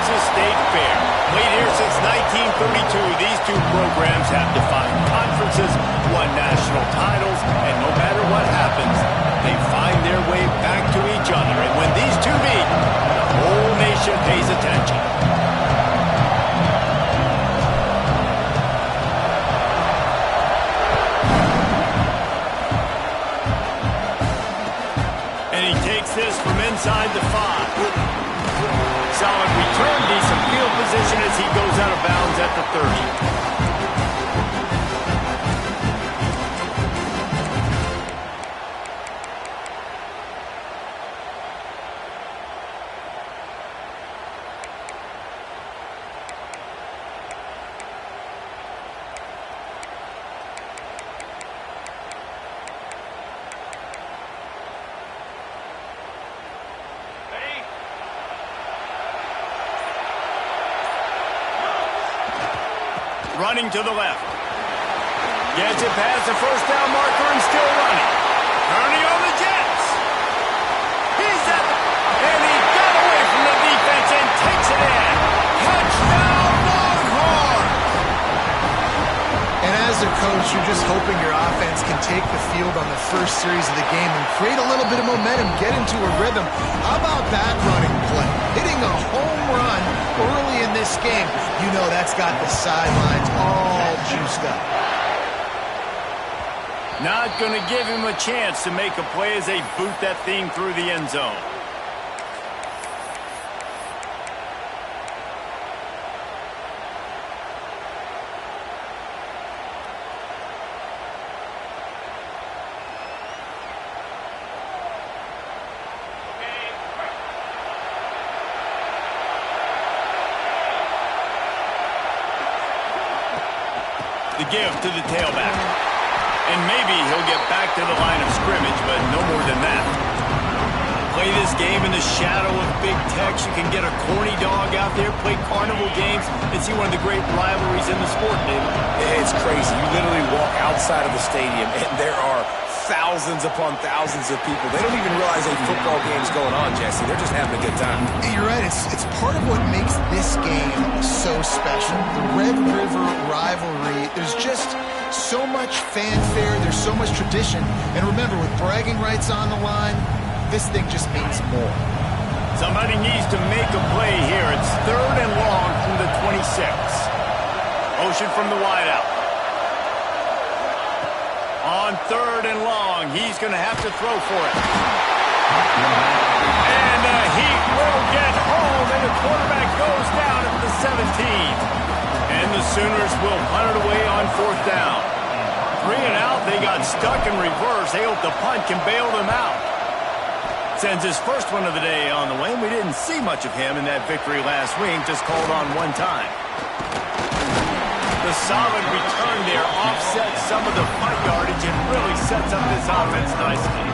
Texas State Fair. Played here since 1932, these two programs have defined conferences, won national titles, and no matter what happens, they find their way back to each other. And when these two meet, the whole nation pays attention. And he takes this from inside the 5. Solid return, decent field position as he goes out of bounds at the 30. Running to the left. Gets it past the first down marker and still running. Turning on the Jets. He's at the... And he got away from the defense and takes it in. Touchdown, Longhorns! And as a coach, you're just hoping your offense can take the field on the first series of the game and create a little bit of momentum, get into a rhythm. How about that running play? Hitting a home run early in this game. You know that's got the sidelines all juiced up. Not going to give him a chance to make a play as they boot that thing through the end zone. The give to the tailback. And maybe he'll get back to the line of scrimmage, but no more than that. Play this game in the shadow of Big Tex. You can get a corny dog out there, play carnival games, and see one of the great rivalries in the sport, David. It's crazy. You literally walk outside of the stadium, and there are thousands upon thousands of people. They don't even realize a football game's going on, Jesse. They're just having a good time. You're right. It's part of what makes this game so special. The Red River Rivalry, there's just so much fanfare. There's so much tradition. And remember, with bragging rights on the line, this thing just means more. Somebody needs to make a play here. It's 3rd and long from the 26. Motion from the wideout. On 3rd and long, he's going to have to throw for it. And the Heat will get home, and the quarterback goes down at the 17. And the Sooners will punt it away on 4th down. 3 and out, they got stuck in reverse. They hope the punt can bail them out. Sends his first one of the day on the way. We didn't see much of him in that victory last week, just called on one time. The solid return there offsets some of the punt yardage and really sets up this offense nicely.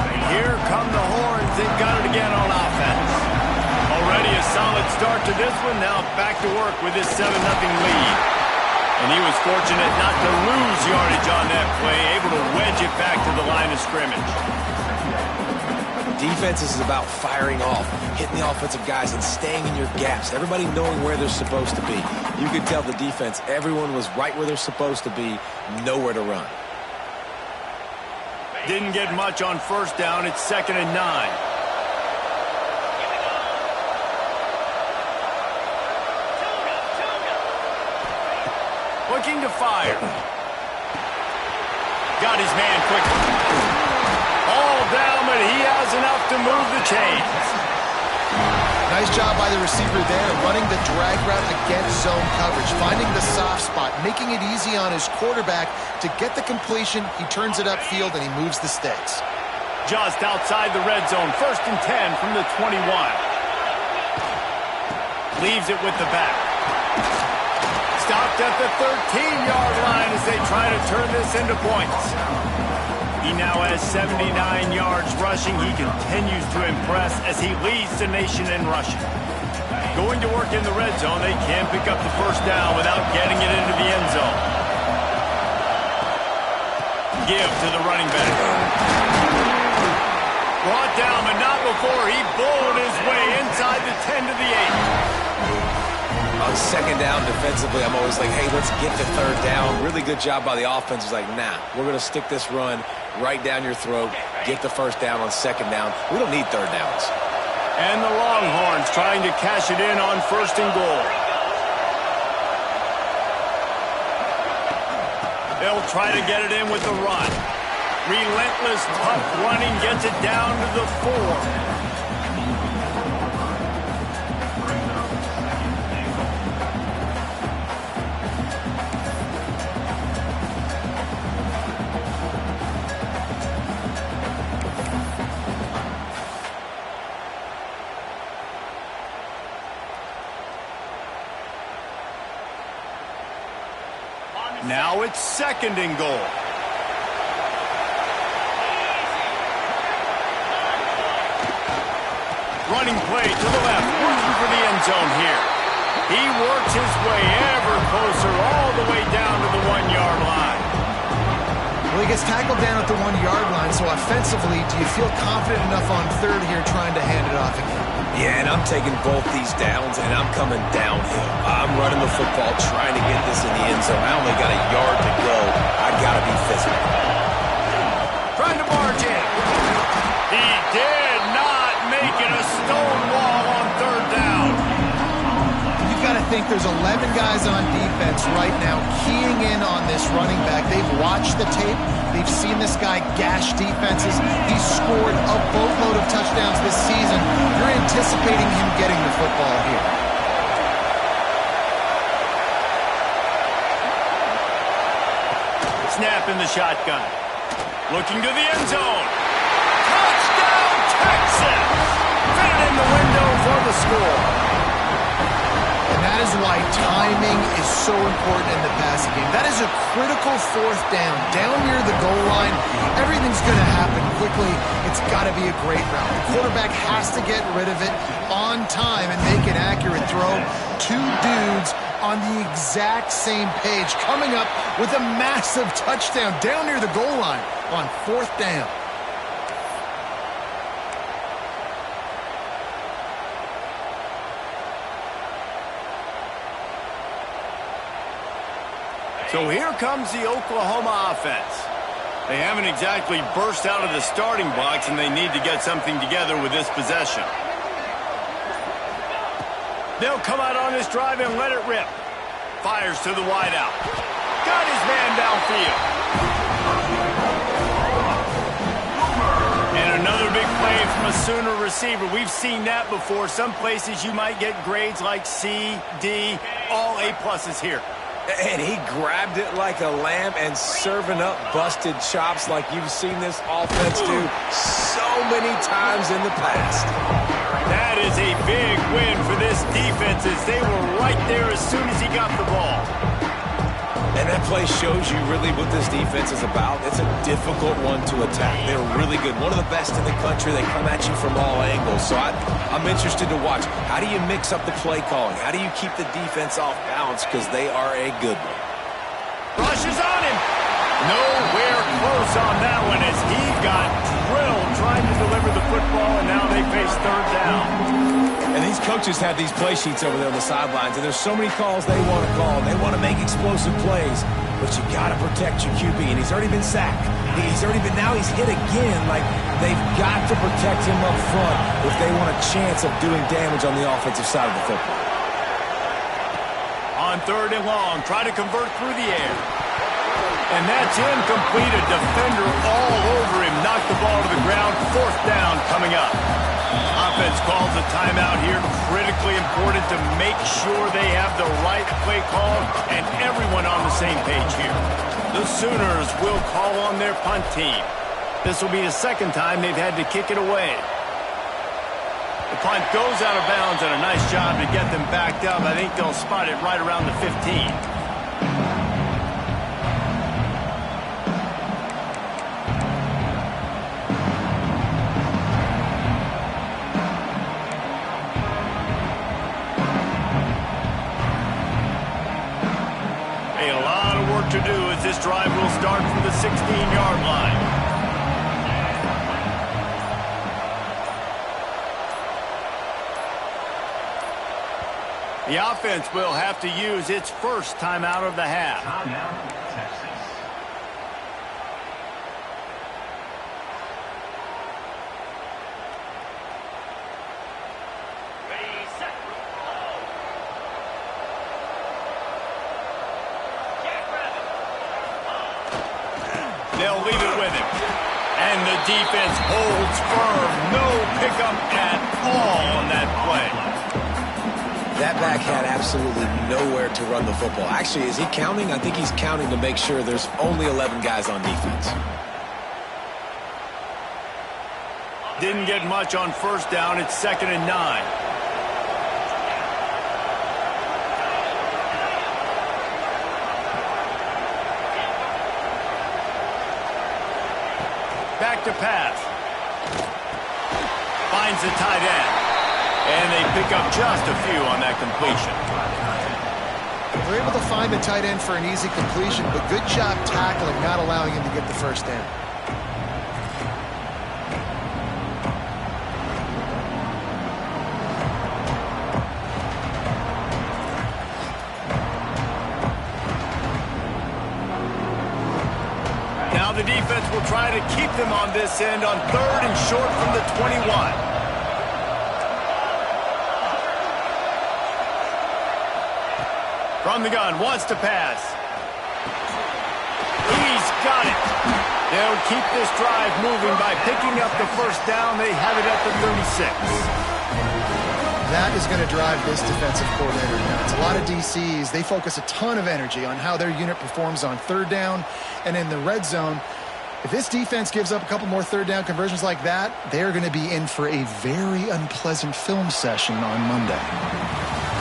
And here come the Horns. They've got it again on offense. Already a solid start to this one. Now back to work with this 7-0 lead. And he was fortunate not to lose yardage on that play, able to wedge it back to the line of scrimmage. Defense is about firing off, hitting the offensive guys and staying in your gaps. Everybody knowing where they're supposed to be. You could tell the defense, everyone was right where they're supposed to be, nowhere to run. Didn't get much on 1st down. It's 2nd and 9. Looking to fire. Got his man quickly. All down, but he has enough to move the chains. Nice job by the receiver there, running the drag route against zone coverage, finding the soft spot, making it easy on his quarterback to get the completion. He turns it upfield, and he moves the sticks. Just outside the red zone, 1st and 10 from the 21. Leaves it with the back. Stopped at the 13-yard line as they try to turn this into points. He now has 79 yards rushing. He continues to impress as he leads the nation in rushing. Going to work in the red zone, they can't pick up the first down without getting it into the end zone. Give to the running back. Brought down, but not before he bowled his way inside the 10 to the 8. On second down defensively, I'm always like, hey, let's get to third down. Really good job by the offense. It's like, nah, we're going to stick this run right down your throat, get the first down on second down. We don't need third downs. And the Longhorns trying to cash it in on first and goal. They'll try to get it in with the run. Relentless, tough running gets it down to the 4. Now it's second and goal. Running play to the left, looking for the end zone here. He works his way ever closer all the way down to the 1-yard line. Well, he gets tackled down at the 1-yard line, so offensively, do you feel confident enough on third here trying to hand it off again? Yeah, and I'm taking both these downs, and I'm coming downhill. I'm running the football, trying to get this in the end zone. I only got a yard to go. I got to be physical. Trying to barge in. He did not make it a stone wall on third down. You've got to think there's 11 guys on defense right now keying in on this running back. They've watched the tape. They've seen this guy gash defenses. He's scored a boatload of touchdowns this season. You're anticipating him getting the football here. Snap in the shotgun. Looking to the end zone. Touchdown, Texas! Fit in the window for the score. And that is why timing is so important in the passing game. That is a critical fourth down. Down near the goal line, everything's going to happen quickly. It's got to be a great route. The quarterback has to get rid of it on time and make an accurate throw. Two dudes on the exact same page, coming up with a massive touchdown down near the goal line on fourth down. So here comes the Oklahoma offense. They haven't exactly burst out of the starting blocks, and they need to get something together with this possession. They'll come out on this drive and let it rip. Fires to the wideout. Got his man downfield. And another big play from a Sooner receiver. We've seen that before. Some places you might get grades like C, D, all A+ here. And he grabbed it like a lamb and serving up busted chops like you've seen this offense do so many times in the past. That is a big win for this defense as they were right there as soon as he got the ball. And that play shows you really what this defense is about. It's a difficult one to attack. They're really good. One of the best in the country. They come at you from all angles. So I'm interested to watch. How do you mix up the play calling? How do you keep the defense off balance? Because they are a good one. Rush is on him. Nowhere close on that one as he got drilled trying to deliver the football, and now they face third down. And these coaches have these play sheets over there on the sidelines, and there's so many calls they want to call. They want to make explosive plays, but you got to protect your QB, and he's already been sacked. Now he's hit again. Like, they've got to protect him up front if they want a chance of doing damage on the offensive side of the football. On third and long, try to convert through the air. And that's incomplete. A defender all over him. Knocked the ball to the ground. Fourth down coming up. Offense calls a timeout here. Critically important to make sure they have the right play call and everyone on the same page here. The Sooners will call on their punt team. This will be the second time they've had to kick it away. The punt goes out of bounds, and a nice job to get them backed up. I think they'll spot it right around the 15. The offense will have to use its first timeout of the half. They'll leave it with him. And the defense holds firm. No pickup at all on that play. That back had absolutely nowhere to run the football. Actually, is he counting? I think he's counting to make sure there's only 11 guys on defense. Didn't get much on first down. It's 2nd and 9. Back to pass. Finds the tight end. And they pick up just a few on that completion. They're able to find the tight end for an easy completion, but good job tackling, not allowing him to get the first down. Now the defense will try to keep them on this end on 3rd and short from the 21. From the gun, wants to pass. He's got it. They'll keep this drive moving by picking up the first down. They have it at the 36. That is going to drive this defensive coordinator nuts. A lot of DCs, they focus a ton of energy on how their unit performs on 3rd down and in the red zone. If this defense gives up a couple more 3rd down conversions like that, they're going to be in for a very unpleasant film session on Monday.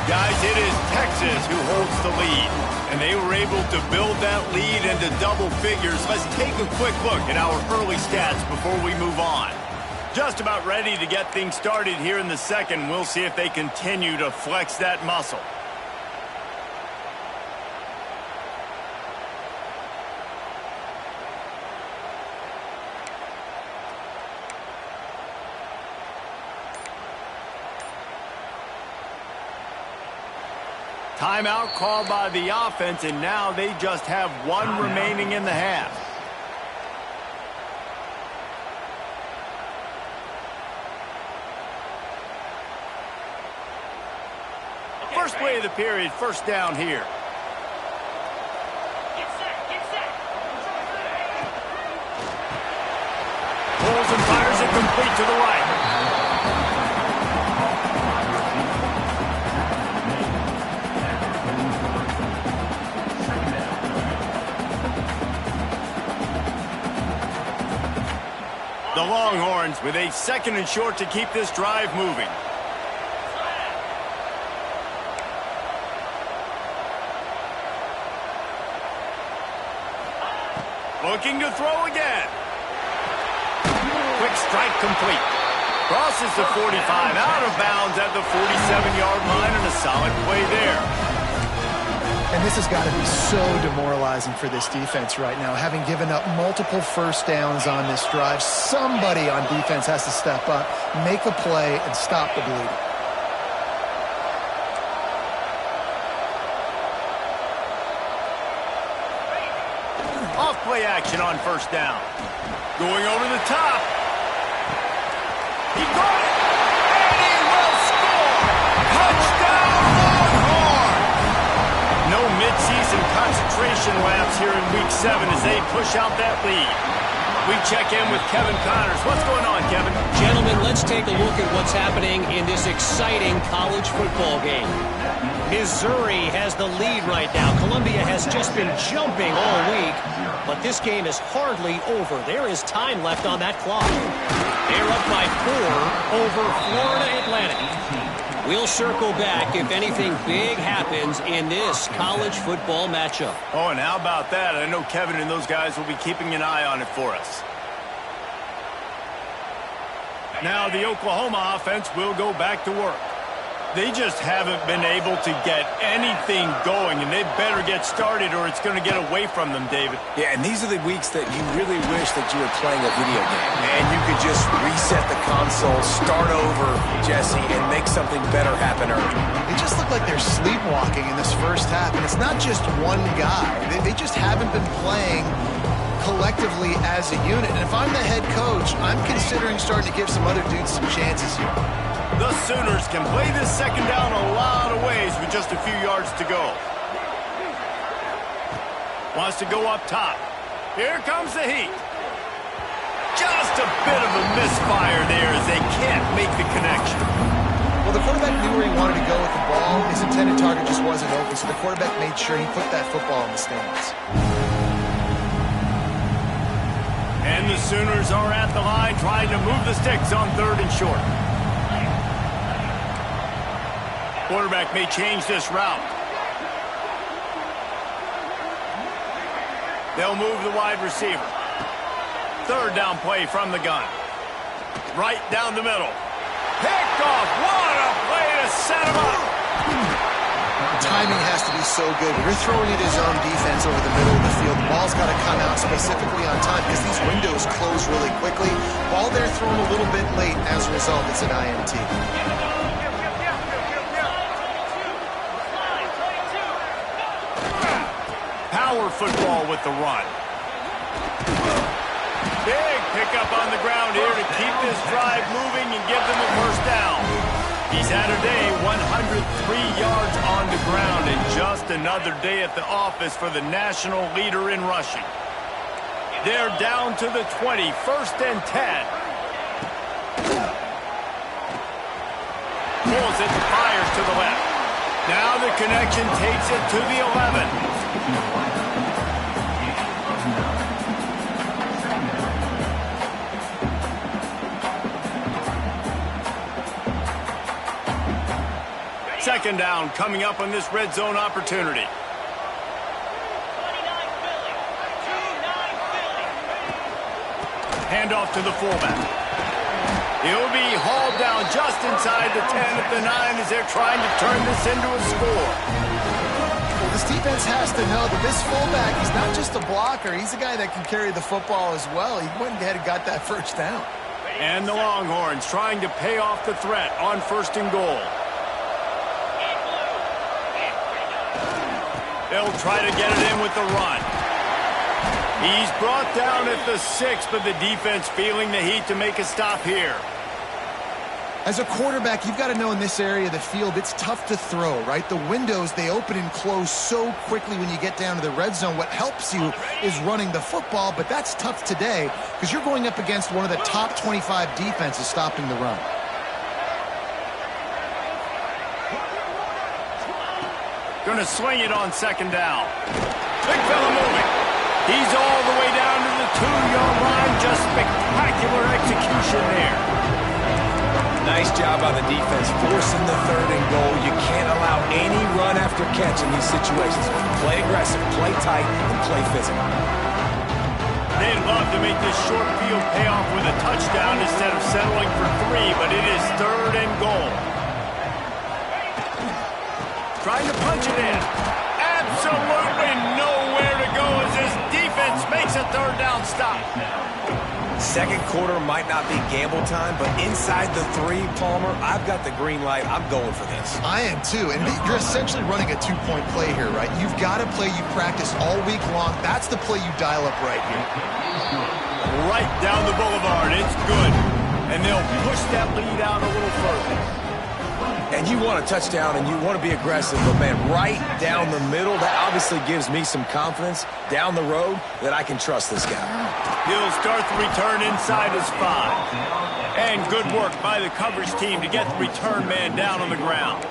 Guys, it is Texas who holds the lead, and they were able to build that lead into double figures. Let's take a quick look at our early stats before we move on. Just about ready to get things started here in the second. We'll see if they continue to flex that muscle. Timeout called by the offense, and now they just have one remaining in the half. First play of the period, first down here. Get set. Pulls and fires it complete to the right. The Longhorns with a 2nd and short to keep this drive moving. Looking to throw again. Quick strike complete. Crosses the 45, out of bounds at the 47-yard line, and a solid play there. And this has got to be so demoralizing for this defense right now. Having given up multiple first downs on this drive, somebody on defense has to step up, make a play, and stop the bleeding. Off play action on first down. Going over the top. He got it! And he will score! Touchdown Longhorn! No midseason concentration laps here in Week 7 as they push out that lead. We check in with Kevin Connors. What's going on, Kevin? Gentlemen, let's take a look at what's happening in this exciting college football game. Missouri has the lead right now. Columbia has just been jumping all week, but this game is hardly over. There is time left on that clock. They're up by 4 over Florida Atlantic. We'll circle back if anything big happens in this college football matchup. Oh, and how about that? I know Kevin and those guys will be keeping an eye on it for us. Now the Oklahoma offense will go back to work. They just haven't been able to get anything going, and they better get started or it's going to get away from them, David. Yeah, and these are the weeks that you really wish that you were playing a video game. And you could just reset the console, start over, Jesse, and make something better happen early. They just look like they're sleepwalking in this first half, and it's not just one guy. They just haven't been playing collectively as a unit. And if I'm the head coach, I'm considering starting to give some other dudes some chances here. The Sooners can play this second down a lot of ways with just a few yards to go. Wants to go up top. Here comes the heat. Just a bit of a misfire there as they can't make the connection. Well, the quarterback knew where he wanted to go with the ball. His intended target just wasn't open, so the quarterback made sure he put that football in the stands. And the Sooners are at the line trying to move the sticks on 3rd and short. Quarterback may change this route. They'll move the wide receiver. 3rd down play from the gun. Right down the middle. Picked off. What a play to set him up. Timing has to be so good. When you're throwing it his own defense over the middle of the field, the ball's got to come out specifically on time because these windows close really quickly. Ball there thrown a little bit late. As a result, it's an INT. Power football with the run. Big pickup on the ground here to keep this drive moving and give them a first down. He's had a day, 103 yards on the ground, and just another day at the office for the national leader in rushing. They're down to the 20, 1st and 10. Pulls it, fires to the left. Now the connection takes it to the 11. Second down coming up on this red zone opportunity. Handoff to the fullback. He'll be hauled down just inside the 10 at the 9 as they're trying to turn this into a score. Well, this defense has to know that this fullback, he's not just a blocker. He's a guy that can carry the football as well. He went ahead and got that first down. And the Longhorns trying to pay off the threat on 1st and goal. They'll try to get it in with the run. He's brought down at the 6, but the defense feeling the heat to make a stop here. As a quarterback, you've got to know in this area of the field, it's tough to throw, right? The windows, they open and close so quickly when you get down to the red zone. What helps you is running the football, but that's tough today because you're going up against one of the top 25 defenses stopping the run. Going to swing it on 2nd down. Big fella moving. He's all the way down to the 2-yard line. Just spectacular execution there. Nice job on the defense, forcing the 3rd and goal. You can't allow any run after catch in these situations. Play aggressive, play tight, and play physical. They'd love to make this short field pay off with a touchdown instead of settling for 3, but it is 3rd and goal. Trying to punch it in. Absolutely nowhere to go as this defense makes a 3rd down stop. Second quarter might not be gamble time, but inside the 3, Palmer, I've got the green light. I'm going for this. I am too, and you're essentially running a 2-point play here, right? You've got a play you practice all week long. That's the play you dial up right here. Right down the boulevard. It's good. And they'll push that lead out a little further. And you want a touchdown and you want to be aggressive, but man, right down the middle, that obviously gives me some confidence down the road that I can trust this guy. He'll start the return inside his 5. And good work by the coverage team to get the return man down on the ground.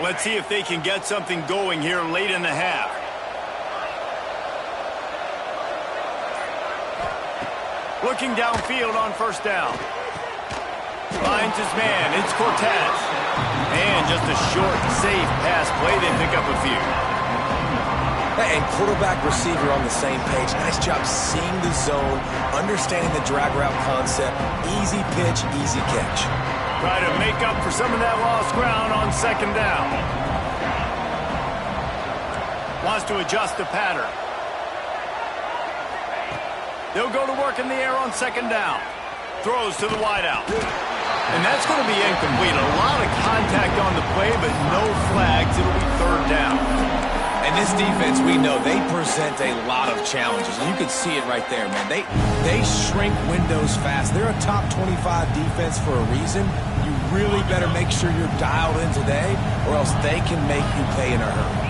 Let's see if they can get something going here late in the half. Looking downfield on 1st down. Finds his man. It's Cortez. And just a short, safe pass play. They pick up a few. And quarterback, receiver on the same page. Nice job seeing the zone, understanding the drag route concept. Easy pitch, easy catch. Try to make up for some of that lost ground on second down. Wants to adjust the pattern. They'll go to work in the air on second down. Throws to the wideout. And that's going to be incomplete. A lot of contact on the play, but no flags. It'll be third down. And this defense, we know, they present a lot of challenges. And you can see it right there, man. They shrink windows fast. They're a top 25 defense for a reason. You really better make sure you're dialed in today, or else they can make you pay in a hurry.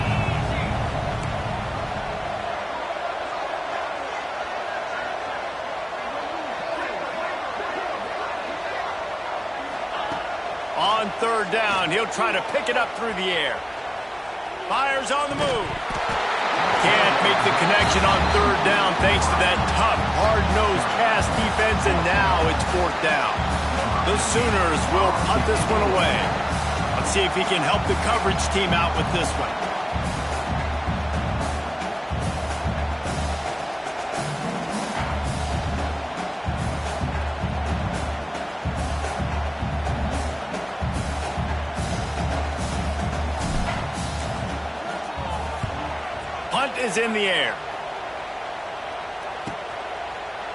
On third down, he'll try to pick it up through the air. Fires on the move. Can't make the connection on third down thanks to that tough, hard-nosed pass defense, and now it's fourth down. The Sooners will punt this one away. Let's see if he can help the coverage team out with this one. Punt is in the air.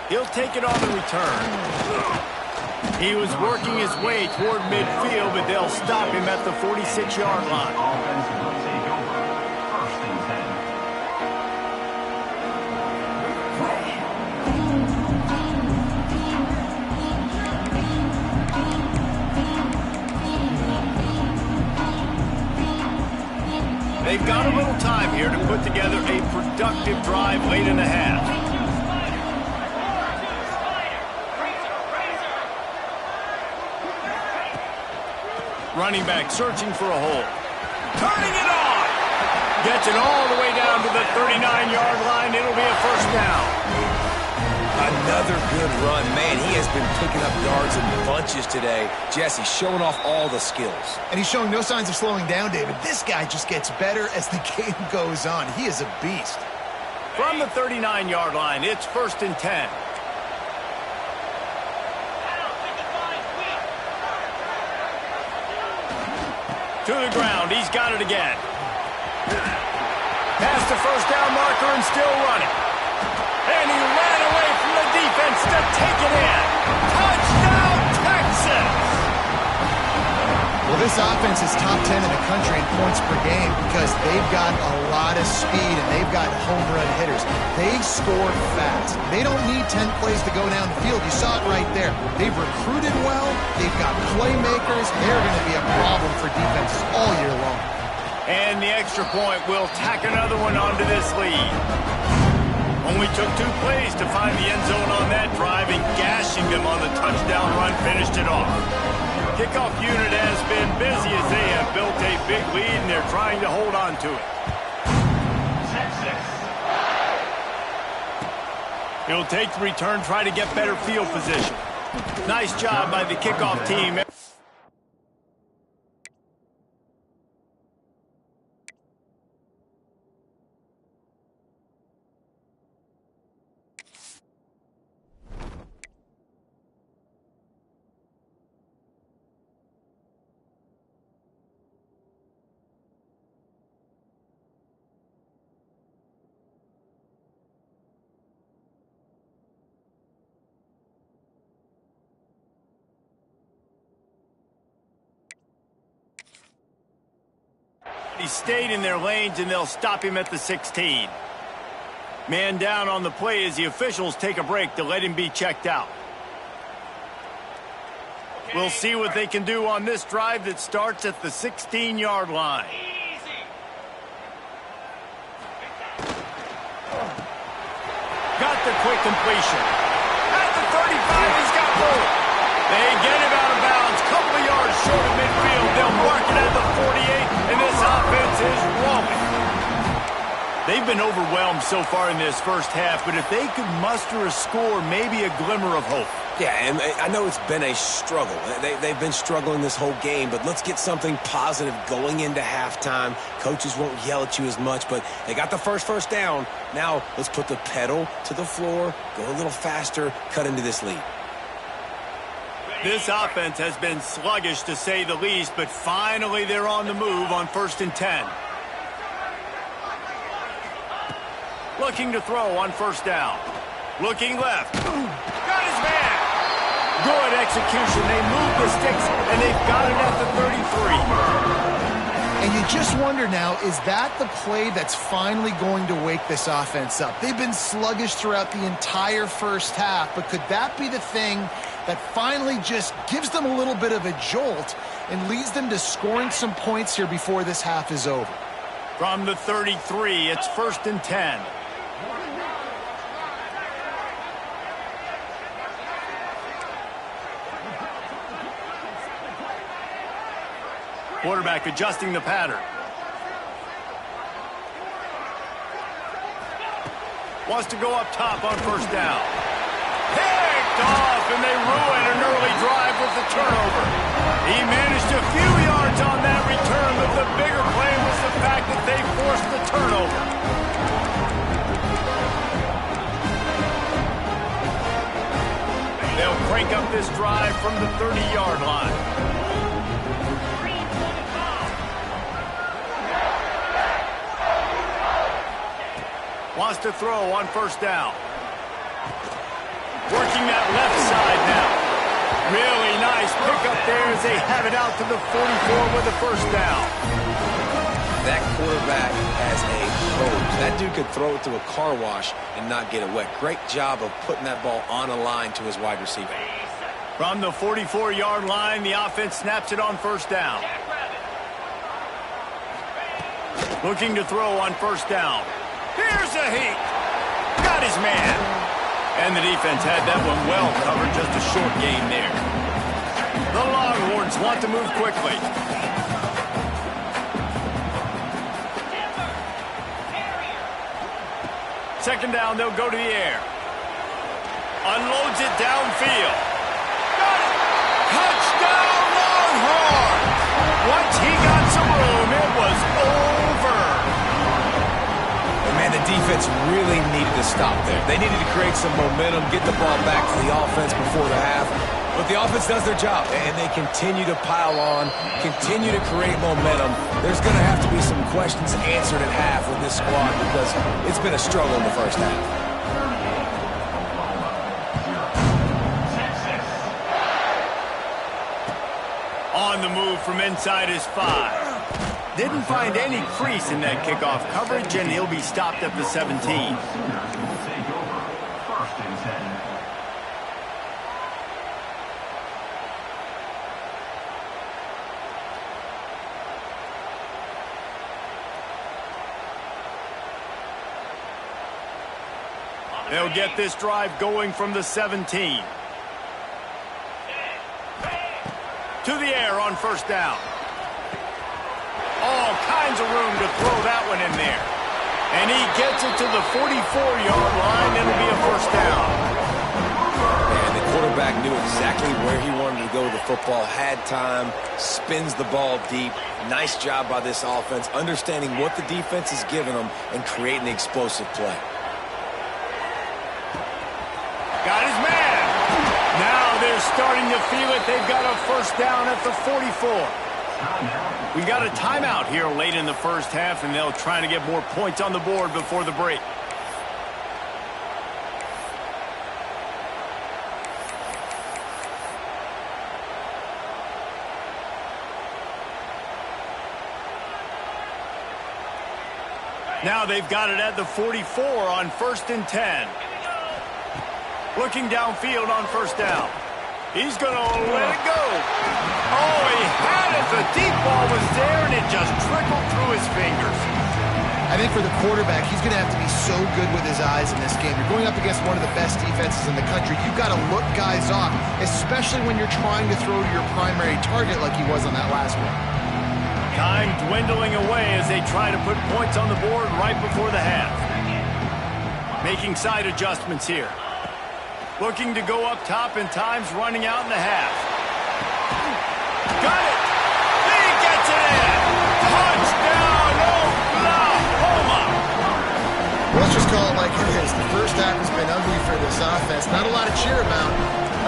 He'll take it on the return. He was working his way toward midfield, but they'll stop him at the 46-yard line. They've got a little time here to put together a productive drive late in the half. Running back searching for a hole. Turning it on! Gets it all the way down to the 39-yard line. It'll be a first down. Another good run. Man, he has been picking up yards in bunches today. Jesse showing off all the skills. And he's showing no signs of slowing down, David. This guy just gets better as the game goes on. He is a beast. From the 39-yard line, it's first and 10. To the ground. He's got it again. Past the first down marker and still running. And he ran away from the defense to take it in. Touchdown, Texas! Well, this offense is top 10 in the country in points per game because they've got a lot of speed and they've got home run hitters. They score fast. They don't need 10 plays to go down the field. You saw it right there. They've recruited well. They've got playmakers. They're going to be a problem for defenses all year long. And the extra point will tack another one onto this lead. Only took 2 plays to find the end zone on that drive, and gashing them on the touchdown run finished it off. Kickoff unit has been busy as they have built a big lead, and they're trying to hold on to it. He'll take the return, try to get better field position. Nice job by the kickoff team. He stayed in their lanes, and they'll stop him at the 16. Man down on the play as the officials take a break to let him be checked out. We'll see what they can do on this drive that starts at the 16-yard line. Got the quick completion. At the 35, he's got more. They get him out of bounds. Couple of yards short of midfield. They'll mark it at the 48, and this offense is rolling. They've been overwhelmed so far in this first half, but if they could muster a score, maybe a glimmer of hope. Yeah, and I know it's been a struggle. They've been struggling this whole game, but let's get something positive going into halftime. Coaches won't yell at you as much, but they got the first down. Now let's put the pedal to the floor, go a little faster, cut into this lead. This offense has been sluggish to say the least, but finally they're on the move on 1st and 10. Looking to throw on 1st down. Looking left. Got his man. Good execution. They move the sticks, and they've got it at the 33. And you just wonder now, is that the play that's finally going to wake this offense up? They've been sluggish throughout the entire first half, but could that be the thing that finally just gives them a little bit of a jolt and leads them to scoring some points here before this half is over? From the 33, it's 1st and 10. Quarterback adjusting the pattern. Wants to go up top on 1st down. Picked off, and they ruin an early drive with the turnover. He managed a few yards on that return, but the bigger play was the fact that they forced the turnover. They'll crank up this drive from the 30-yard line. Wants to throw on 1st down. Working that left side now. Really nice pickup there as they have it out to the 44 with a 1st down. That quarterback has a hose. That dude could throw it to a car wash and not get it wet. Great job of putting that ball on a line to his wide receiver. From the 44-yard line, the offense snaps it on 1st down. Looking to throw on 1st down. Here's a heat. Got his man. And the defense had that one well covered. Just a short game there. The Longhorns want to move quickly. Second down, they'll go to the air. Unloads it downfield. Got it. Touchdown, Longhorns. Once he got some room, it was over. Man, the defense really needed to stop there. They needed to create some momentum, get the ball back to the offense before the half. But the offense does their job, and they continue to pile on, continue to create momentum. There's going to have to be some questions answered at half with this squad because it's been a struggle in the first half. On the move from inside his 5. Didn't find any crease in that kickoff coverage, and he'll be stopped at the 17. They'll get this drive going from the 17. To the air on 1st down. All kinds of room to throw that one in there. And he gets it to the 44-yard line. It'll be a 1st down. And the quarterback knew exactly where he wanted to go with the football, had time, spins the ball deep. Nice job by this offense, understanding what the defense is giving them and creating an explosive play. Got his man. Now they're starting to feel it. They've got a 1st down at the 44. We got a timeout here late in the first half, and they'll try to get more points on the board before the break. Now they've got it at the 44 on 1st and 10. Looking downfield on 1st down. He's going to let it go. Oh, he had it. The deep ball was there, and it just trickled through his fingers. I think for the quarterback, he's going to have to be so good with his eyes in this game. You're going up against one of the best defenses in the country. You've got to look guys off, especially when you're trying to throw to your primary target like he was on that last one. Time dwindling away as they try to put points on the board right before the half. Making side adjustments here. Looking to go up top, and time's running out in the half. Got it! He gets it in! Touchdown, Oklahoma! Let's just call it like it is. The first half has been ugly for this offense. Not a lot to cheer about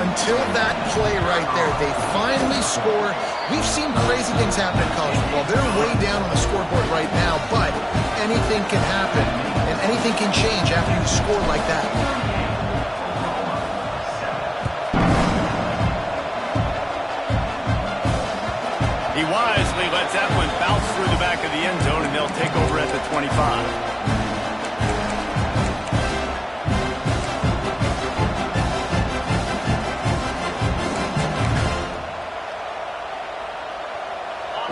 until that play right there. They finally score. We've seen crazy things happen in college football. They're way down on the scoreboard right now, but anything can happen, and anything can change after you score like that. He wisely lets that one bounce through the back of the end zone, and they'll take over at the 25.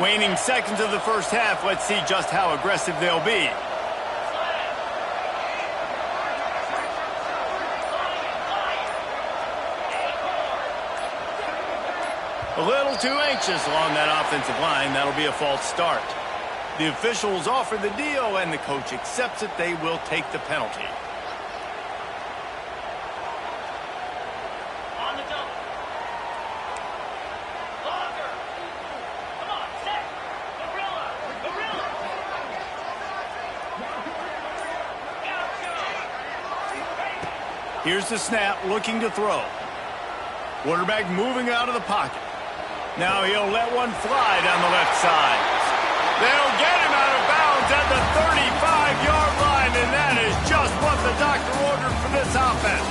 Waning seconds of the first half, let's see just how aggressive they'll be. A little too anxious along that offensive line. That'll be a false start. The officials offer the deal, and the coach accepts it. They will take the penalty. Here's the snap, looking to throw. Quarterback moving out of the pocket. Now he'll let one fly down the left side. They'll get him out of bounds at the 35-yard line, and that is just what the doctor ordered for this offense.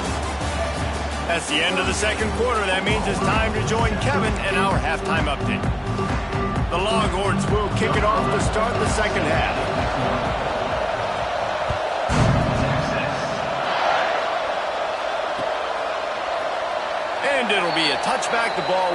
That's the end of the second quarter. That means it's time to join Kevin in our halftime update. The Longhorns will kick it off to start the second half. And it'll be a touchback. The ball.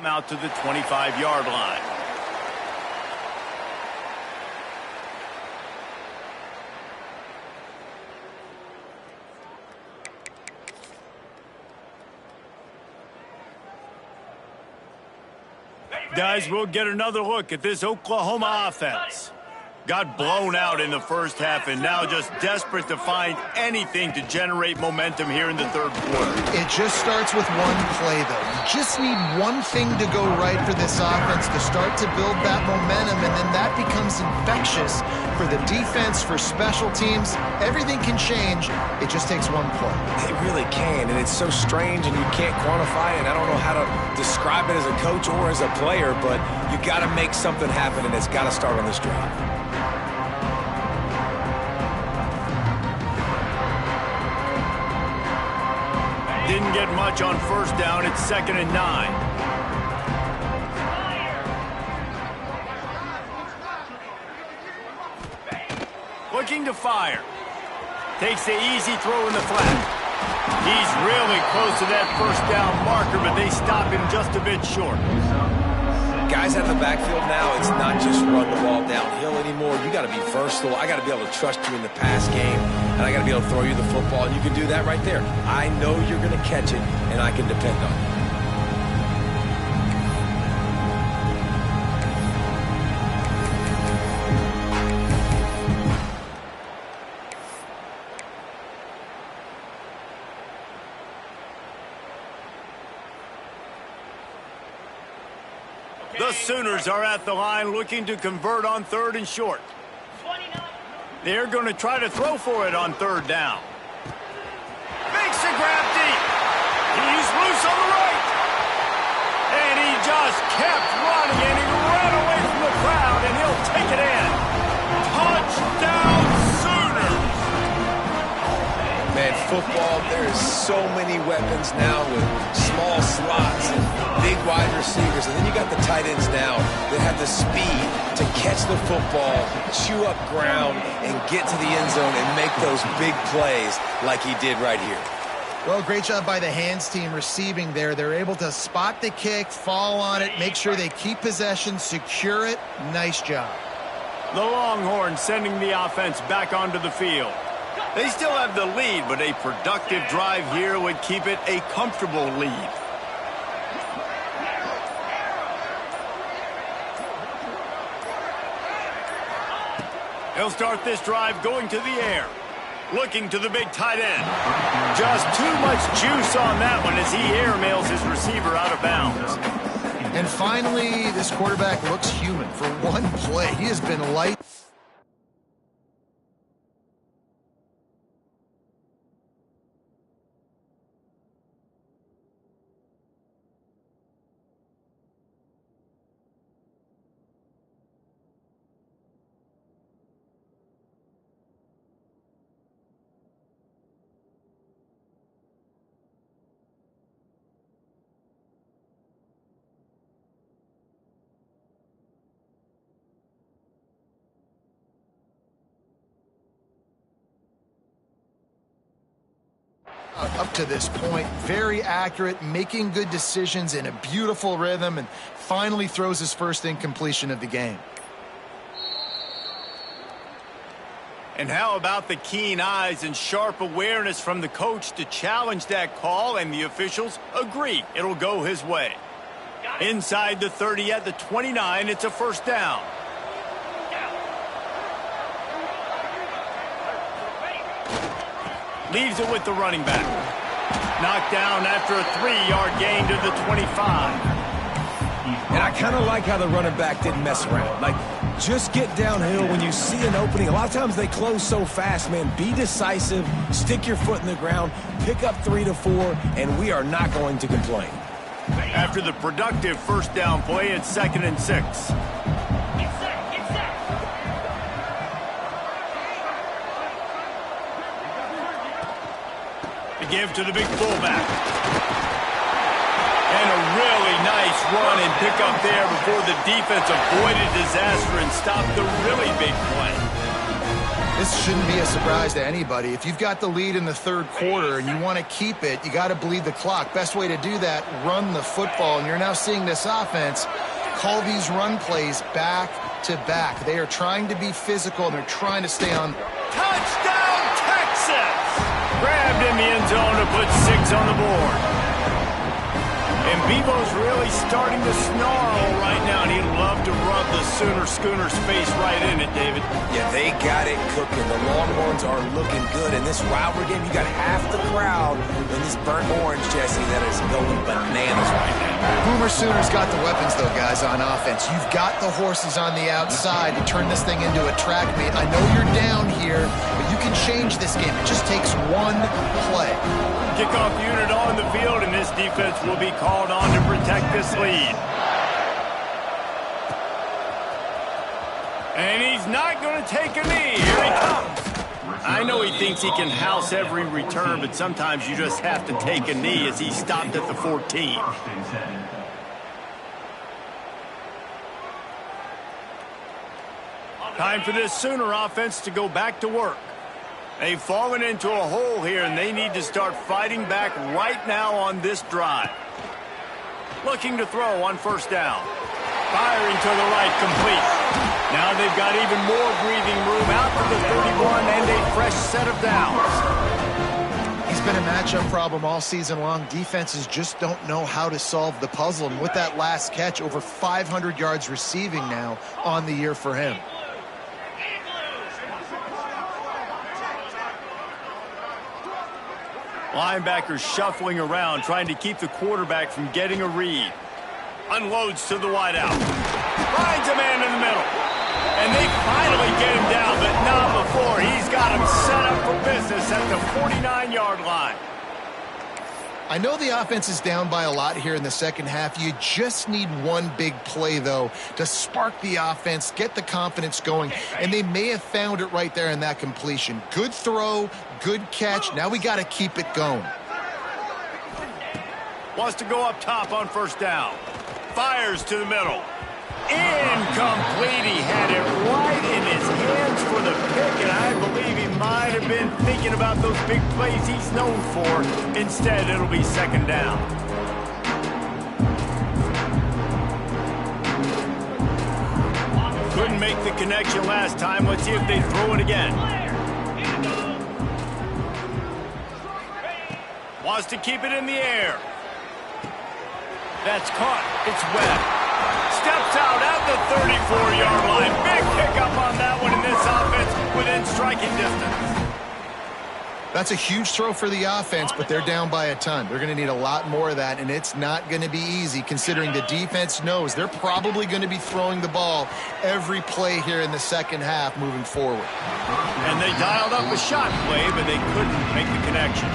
Out to the 25-yard line. Guys, we'll get another look at this Oklahoma offense. Got blown out in the first half, and now just desperate to find anything to generate momentum here in the third quarter. It just starts with one play, though. You just need one thing to go right for this offense to start to build that momentum, and then that becomes infectious for the defense, for special teams. Everything can change. It just takes one play. It really can, and it's so strange, and you can't quantify it. I don't know how to describe it as a coach or as a player, but you got to make something happen, and it's got to start on this drive. Didn't get much on first down. It's 2nd and 9. Looking to fire. Takes the easy throw in the flat. He's really close to that first down marker, but they stop him just a bit short. Guys out of the backfield now, it's not just run the ball downhill anymore. You got to be versatile. I got to be able to trust you in the pass game, and I got to be able to throw you the football, and you can do that right there. I know you're going to catch it, and I can depend on it. The Sooners are at the line looking to convert on 3rd and short. They're going to try to throw for it on 3rd down. Makes a grab deep. He's loose on the right. And he just kept running, and he ran away from the crowd, and he'll take it in. Touchdown, Sooners! Man, football, there is so many weapons now with small slots and big wide receivers. And then you got the tight ends now that have the speed to catch the football, chew up ground, and get to the end zone and make those big plays like he did right here. Well, great job by the hands team receiving there. They're able to spot the kick, fall on it, make sure they keep possession, secure it. Nice job. The Longhorns sending the offense back onto the field. They still have the lead, but a productive drive here would keep it a comfortable lead. He'll start this drive going to the air. Looking to the big tight end. Just too much juice on that one as he airmails his receiver out of bounds. And finally, this quarterback looks human. For one play, he has been light. Up to this point, very accurate, making good decisions in a beautiful rhythm, and finally throws his first incompletion of the game. And how about the keen eyes and sharp awareness from the coach to challenge that call, and the officials agree it'll go his way. Inside the 30 at the 29, it's a first down. Leaves it with the running back. Knocked down after a 3-yard gain to the 25. And I kind of like how the running back didn't mess around. Like, just get downhill when you see an opening. A lot of times they close so fast, man. Be decisive, stick your foot in the ground, pick up 3 to 4, and we are not going to complain. After the productive first down play, it's 2nd and 6. Give to the big fullback. And a really nice run and pick up there before the defense avoided disaster and stopped the really big play. This shouldn't be a surprise to anybody. If you've got the lead in the 3rd quarter and you want to keep it, you got to bleed the clock. Best way to do that, run the football. And you're now seeing this offense call these run plays back to back. They are trying to be physical. They're trying to stay on. Touchdown, Texas! Grabbed in the end zone to put 6 on the board. And Bevo's really starting to snarl right now, and he'd love to rub the Schooner's face right in it, David. Yeah, they got it cooking. The Longhorns are looking good. In this rivalry game, you got half the crowd in this burnt orange, Jesse, that is going bananas right now. Boomer Sooners got the weapons, though, guys, on offense. You've got the horses on the outside to turn this thing into a track meet. I know you're down here, but you can change this game. It just takes one play. Kickoff unit on the field, and this defense will be called on to protect this lead. And he's not going to take a knee. Here he comes. I know he thinks he can house every return, but sometimes you just have to take a knee as he stopped at the 14. Time for this Sooner offense to go back to work. They've fallen into a hole here, and they need to start fighting back right now on this drive. Looking to throw on first down. Firing to the right, complete. Now they've got even more breathing room out to the 31 and a fresh set of downs. He's been a matchup problem all season long. Defenses just don't know how to solve the puzzle. And with that last catch, over 500 yards receiving now on the year for him. Linebackers shuffling around, trying to keep the quarterback from getting a read. Unloads to the wideout. Finds a man in the middle. And they finally get him down, but not before. He's got him set up for business at the 49-yard line. I know the offense is down by a lot here in the second half. You just need one big play, though, to spark the offense, get the confidence going, and they may have found it right there in that completion. Good throw, good catch. Now we got to keep it going. Wants to go up top on first down. Fires to the middle. Incomplete. He had it right in his hands for the pick, and I believe he might have been thinking about those big plays he's known for. Instead, it'll be second down. Couldn't make the connection last time. Let's see if they throw it again. Wants to keep it in the air. That's caught. It's Webb. Steps out at the 34-yard line. Big pickup on that one in this offense within striking distance. That's a huge throw for the offense, but they're down by a ton. They're going to need a lot more of that, and it's not going to be easy considering the defense knows they're probably going to be throwing the ball every play here in the second half moving forward. And they dialed up a shot play, but they couldn't make the connection.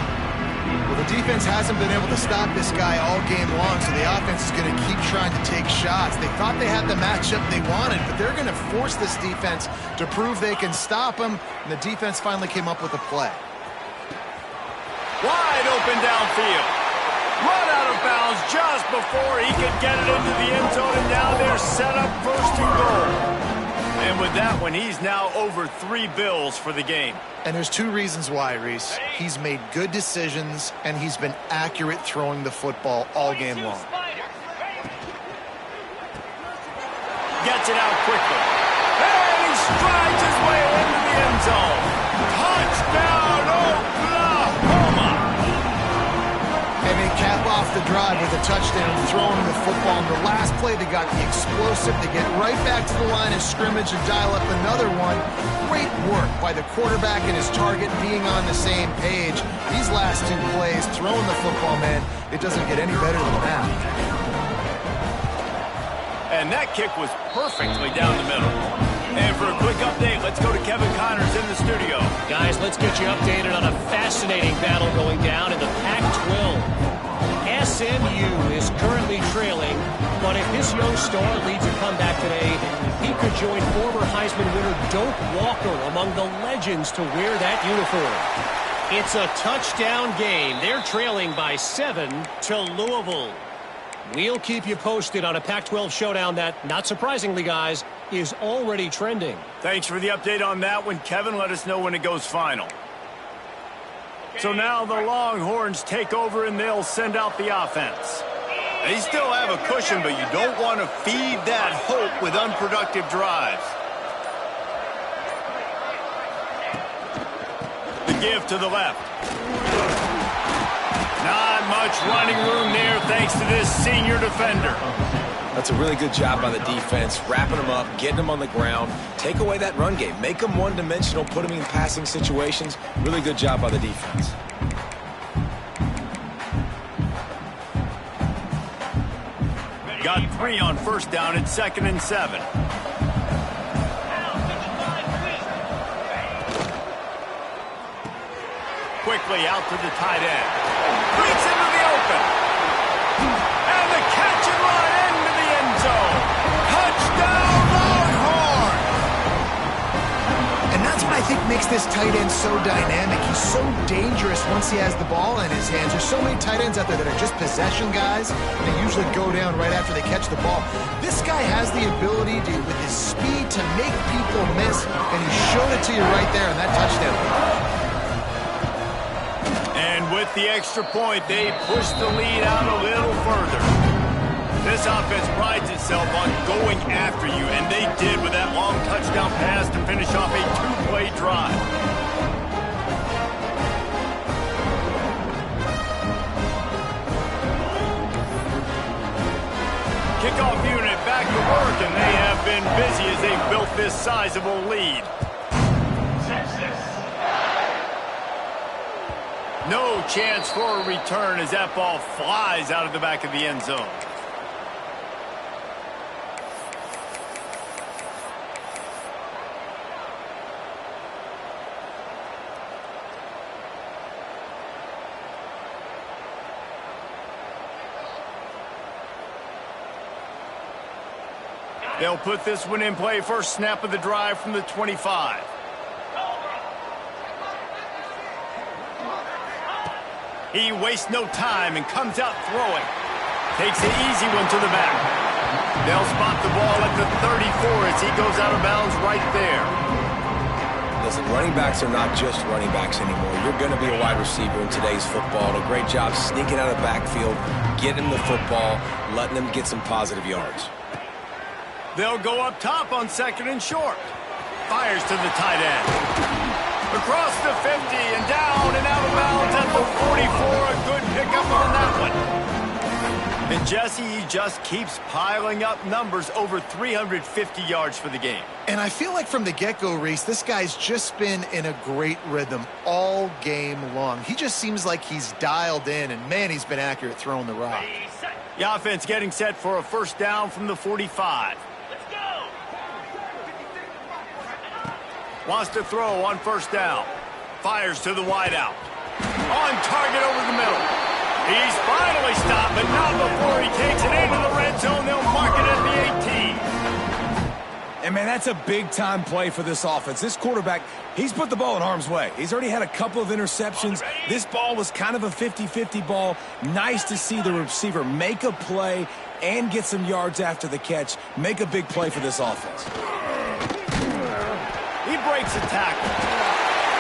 Well, the defense hasn't been able to stop this guy all game long, so the offense is going to keep trying to take shots. They thought they had the matchup they wanted, but they're going to force this defense to prove they can stop him, and the defense finally came up with a play. Wide open downfield. Run out of bounds just before he could get it into the end zone, and now they're set up first and goal. And with that one, he's now over 3 bills for the game. And there's 2 reasons why, Reese. He's made good decisions, and he's been accurate throwing the football all game long. Gets it out quickly. And he strides his way into the end zone. Touchdown, Oklahoma! And they cap off the drive with a touchdown, throwing the football. In the last play, they got the explosive. They get right back to the line of scrimmage and dial up another one. Great work by the quarterback and his target being on the same page. These last 2 plays, throwing the football, man, it doesn't get any better than that. And that kick was perfectly down the middle. And for a quick update, let's go to Kevin Connors in the studio. Guys, let's get you updated on a fascinating battle going down in the Pac-12. SMU is currently trailing, but if this young star leads a comeback today, he could join former Heisman winner Doak Walker among the legends to wear that uniform. It's a touchdown game. They're trailing by 7 to Louisville. We'll keep you posted on a Pac-12 showdown that, not surprisingly, guys, is already trending. Thanks for the update on that one, Kevin. Let us know when it goes final. So now the Longhorns take over and they'll send out the offense. They still have a cushion, but you don't want to feed that hope with unproductive drives. The give to the left. Not much running room there thanks to this senior defender. That's a really good job by the defense, wrapping them up, getting them on the ground. Take away that run game. Make them one-dimensional, put them in passing situations. Really good job by the defense. Got 3 on first down at 2nd and 7. Quickly out to the tight end. Breaks into the open. And the catch and run into the end zone. Touchdown, Longhorn! And that's what I think makes this tight end so dynamic. He's so dangerous once he has the ball in his hands. There's so many tight ends out there that are just possession guys, and they usually go down right after they catch the ball. This guy has the ability to, with his speed, to make people miss, and he showed it to you right there in that touchdown. And with the extra point, they push the lead out a little further. This offense prides itself on going after you, and they did with that long touchdown pass to finish off a two-play drive. Kickoff unit back to work, and they have been busy as they've built this sizable lead. No chance for a return as that ball flies out of the back of the end zone. They'll put this one in play. First snap of the drive from the 25. He wastes no time and comes out throwing. Takes the easy one to the back. They'll spot the ball at the 34 as he goes out of bounds right there. Listen, running backs are not just running backs anymore. You're going to be a wide receiver in today's football. And a great job sneaking out of the backfield, getting the football, letting them get some positive yards. They'll go up top on second and short. Fires to the tight end. Across the 50 and down and out of bounds at the 44. A good pickup on that one. And Jesse, he just keeps piling up numbers, over 350 yards for the game. And I feel like from the get-go, Reese, this guy's just been in a great rhythm all game long. He just seems like he's dialed in, and man, he's been accurate throwing the rock. The offense getting set for a first down from the 45. Wants to throw on first down. Fires to the wideout. On target over the middle. He's finally stopped, but not before he takes it into the red zone. They'll mark it at the 18. And, man, that's a big-time play for this offense. This quarterback, he's put the ball in harm's way. He's already had a couple of interceptions. This ball was kind of a 50-50 ball. Nice to see the receiver make a play and get some yards after the catch. Make a big play for this offense. He breaks a tackle.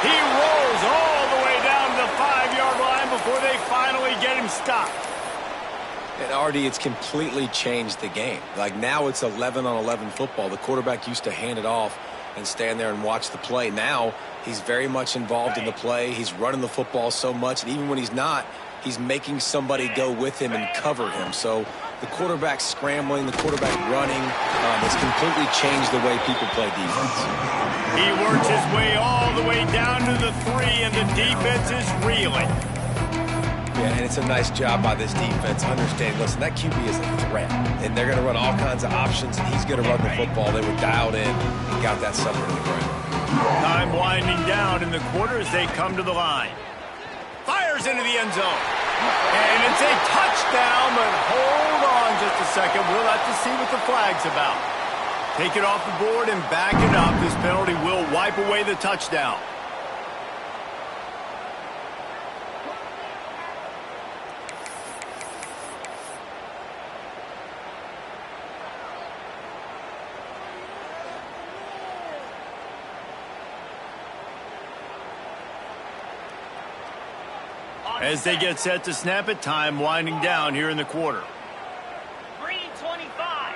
He rolls all the way down to the 5-yard line before they finally get him stopped. And, Artie, it's completely changed the game. Like, now it's 11-on-11 football. The quarterback used to hand it off and stand there and watch the play. Now he's very much involved in the play. He's running the football so much, and even when he's not, he's making somebody go with him and cover him. So the quarterback scrambling, the quarterback running, has completely changed the way people play defense. He works his way all the way down to the 3, and the defense is reeling. Yeah, and it's a nice job by this defense understanding, listen, that QB is a threat, and they're going to run all kinds of options, and he's going to run the football. They were dialed in and got that sucker to the ground. Time winding down in the quarter as they come to the line. Fires into the end zone. And it's a touchdown, but hold on just a second. We'll have to see what the flag's about. Take it off the board and back it up. This penalty will wipe away the touchdown. As they get set to snap it, time winding down here in the quarter. 3:25.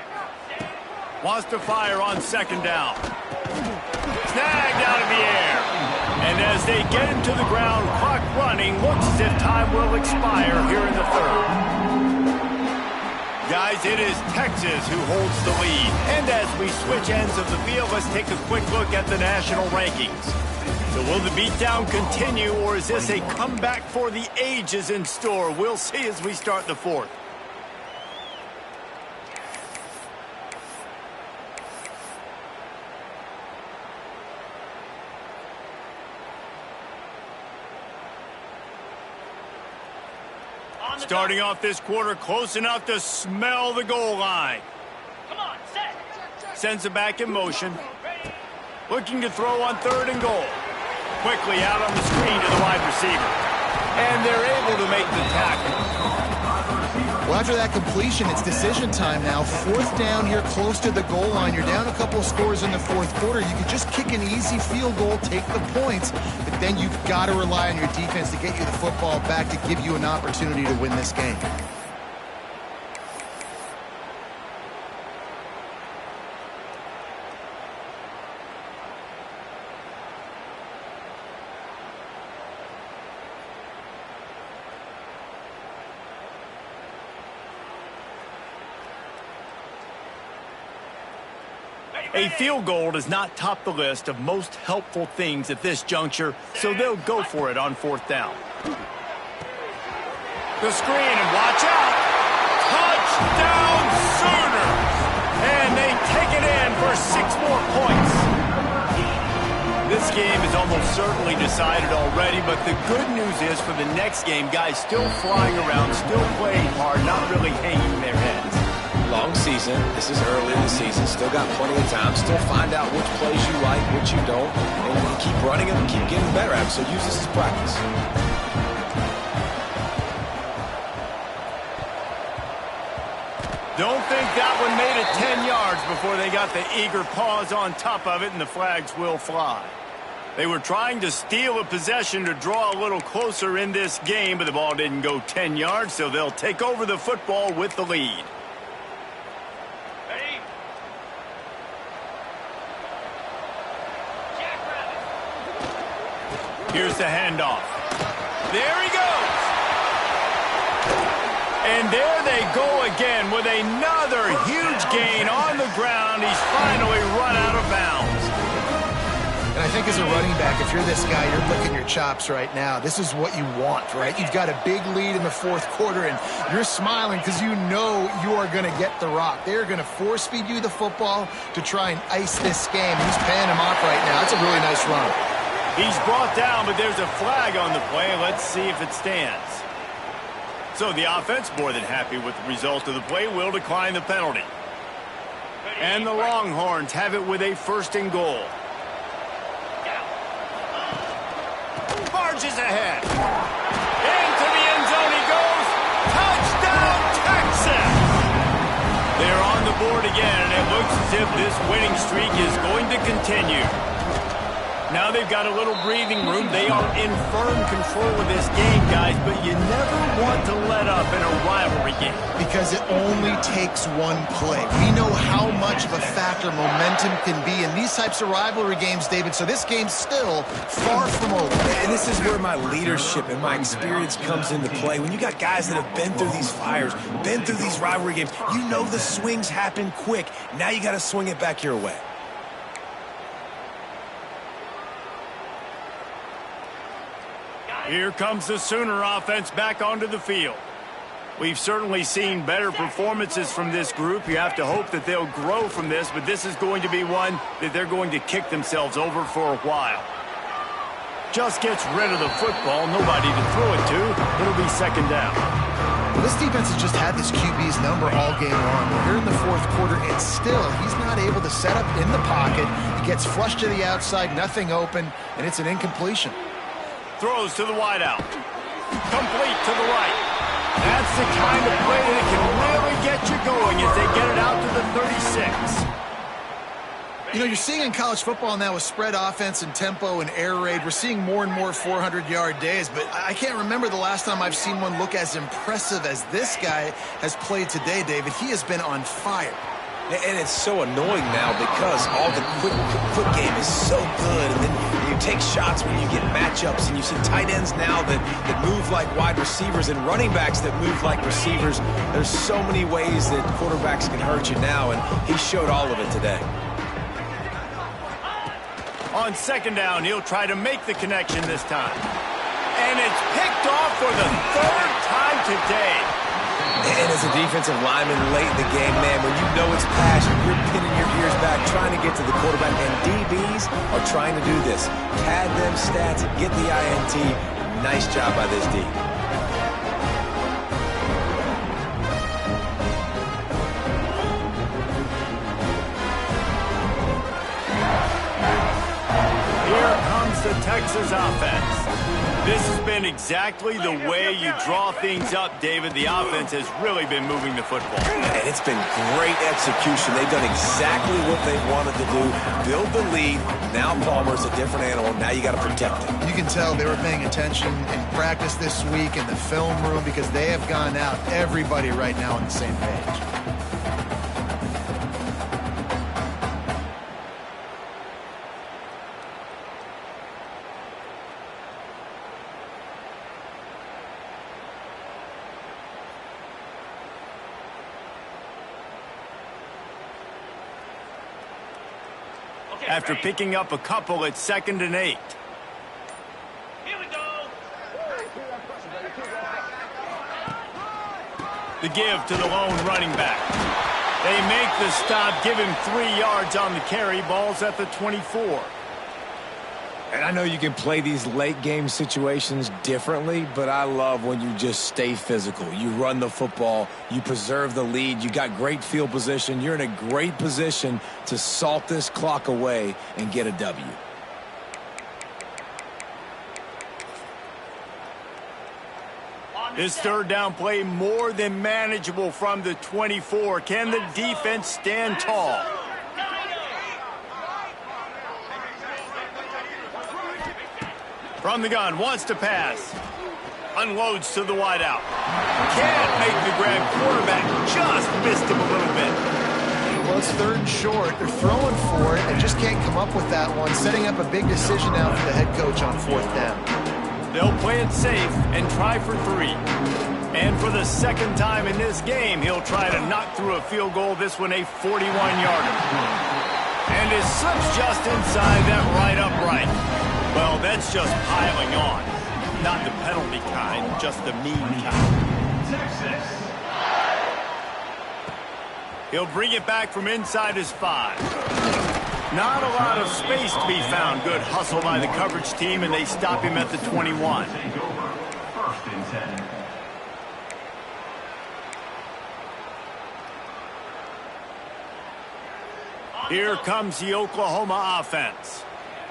Wants to fire on second down. Snagged out of the air. And as they get him to the ground, clock running, looks as if time will expire here in the third. Guys, it is Texas who holds the lead. And as we switch ends of the field, let's take a quick look at the national rankings. So will the beatdown continue, or is this a comeback for the ages in store? We'll see as we start the fourth. Starting off this quarter, close enough to smell the goal line. Come on, set. Sends it back in motion. Looking to throw on third and goal. Quickly out on the screen to the wide receiver. And they're able to make the tackle. Well, after that completion, it's decision time now. Fourth down here close to the goal line. You're down a couple of scores in the fourth quarter. You could just kick an easy field goal, take the points, but then you've got to rely on your defense to get you the football back to give you an opportunity to win this game. A field goal does not top the list of most helpful things at this juncture, so they'll go for it on fourth down. The screen, and watch out! Touchdown Sooners! And they take it in for 6 more points. This game is almost certainly decided already, but the good news is for the next game, guys still flying around, still playing hard, not really hanging their heads. Long season. This is early in the season. Still got plenty of time. Still find out which plays you like, which you don't. And keep running them and keep getting better at them. So use this as practice. Don't think that one made it 10 yards before they got the eager paws on top of it, and the flags will fly. They were trying to steal a possession to draw a little closer in this game, but the ball didn't go 10 yards, so they'll take over the football with the lead. Here's the handoff. There he goes. And there they go again with another huge gain on the ground. He's finally run out of bounds. And I think as a running back, if you're this guy, you're licking your chops right now. This is what you want, right? You've got a big lead in the fourth quarter, and you're smiling because you know you are going to get the rock. They're going to force-feed you the football to try and ice this game. He's paying him off right now. That's a really nice run. He's brought down, but there's a flag on the play. Let's see if it stands. So the offense, more than happy with the result of the play, will decline the penalty. And the Longhorns have it with a 1st and goal. Marches ahead. Into the end zone he goes. Touchdown, Texas! They're on the board again, and it looks as if this winning streak is going to continue. Now they've got a little breathing room. They are in firm control of this game, guys, but you never want to let up in a rivalry game. Because it only takes one play. We know how much of a factor momentum can be in these types of rivalry games, David, so this game's still far from over. And this is where my leadership and my experience comes into play. When you got guys that have been through these fires, been through these rivalry games, you know the swings happen quick. Now you got to swing it back your way. Here comes the Sooner offense back onto the field. We've certainly seen better performances from this group. You have to hope that they'll grow from this, but this is going to be one that they're going to kick themselves over for a while. Just gets rid of the football, nobody to throw it to. It'll be 2nd down. This defense has just had this QB's number all game long. We're here in the fourth quarter, and still, he's not able to set up in the pocket. He gets flushed to the outside, nothing open, and it's an incompletion. Throws to the wideout. Complete to the right. That's the kind of play that can really get you going as they get it out to the 36. You know, you're seeing in college football now with spread offense and tempo and air raid, we're seeing more and more 400-yard days, but I can't remember the last time I've seen one look as impressive as this guy has played today, David. He has been on fire. And it's so annoying now because all the quick game is so good. And then you take shots when you get matchups, and you see tight ends now that move like wide receivers and running backs that move like receivers. There's so many ways that quarterbacks can hurt you now, and he showed all of it today. On 2nd down, he'll try to make the connection this time. And it's picked off for the 3rd time today. And as a defensive lineman late in the game, man, when you know it's passion, you're pinning your ears back, trying to get to the quarterback, and DBs are trying to do this. Pad them stats, get the INT. Nice job by this D. Here comes the Texas offense. This has been exactly the way you draw things up, David. The offense has really been moving the football. And it's been great execution. They've done exactly what they wanted to do. Build the lead. Now Palmer's a different animal. Now you got to protect him. You can tell they were paying attention in practice this week in the film room because they have gone out, everybody right now on the same page. After picking up a couple, it's 2nd and 8. Here we go. The give to the lone running back. They make the stop, give him 3 yards on the carry. Ball's at the 24. And I know you can play these late game situations differently, but I love when you just stay physical. You run the football, you preserve the lead, you got great field position, you're in a great position to salt this clock away and get a W. This 3rd down play more than manageable from the 24. Can the defense stand tall? From the gun, wants to pass. Unloads to the wideout. Can't make the grab. Quarterback just missed him a little bit. Well, it's 3rd and short. They're throwing for it. They just can't come up with that one. Setting up a big decision now for the head coach on 4th down. They'll play it safe and try for 3. And for the 2nd time in this game, he'll try to knock through a field goal. This one a 41-yarder. And it slips just inside that right upright. Well, that's just piling on. Not the penalty kind, just the mean kind. He'll bring it back from inside his 5. Not a lot of space to be found. Good hustle by the coverage team, and they stop him at the 21. Here comes the Oklahoma offense.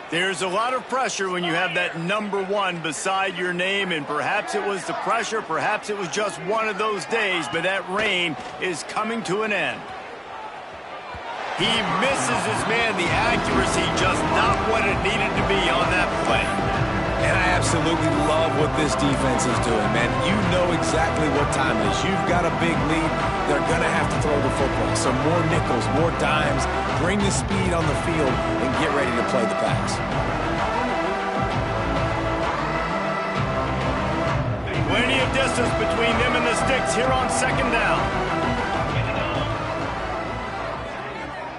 There's a lot of pressure when you have that number 1 beside your name, and perhaps it was the pressure, perhaps it was just one of those days, but that reign is coming to an end. He misses his man. The accuracy just not what it needed to be on that play. And I absolutely love what this defense is doing, man. You know exactly what time it is. You've got a big lead. They're going to have to throw the football. So more nickels, more dimes. Bring the speed on the field and get ready to play the pass. Plenty of distance between them and the sticks here on 2nd down.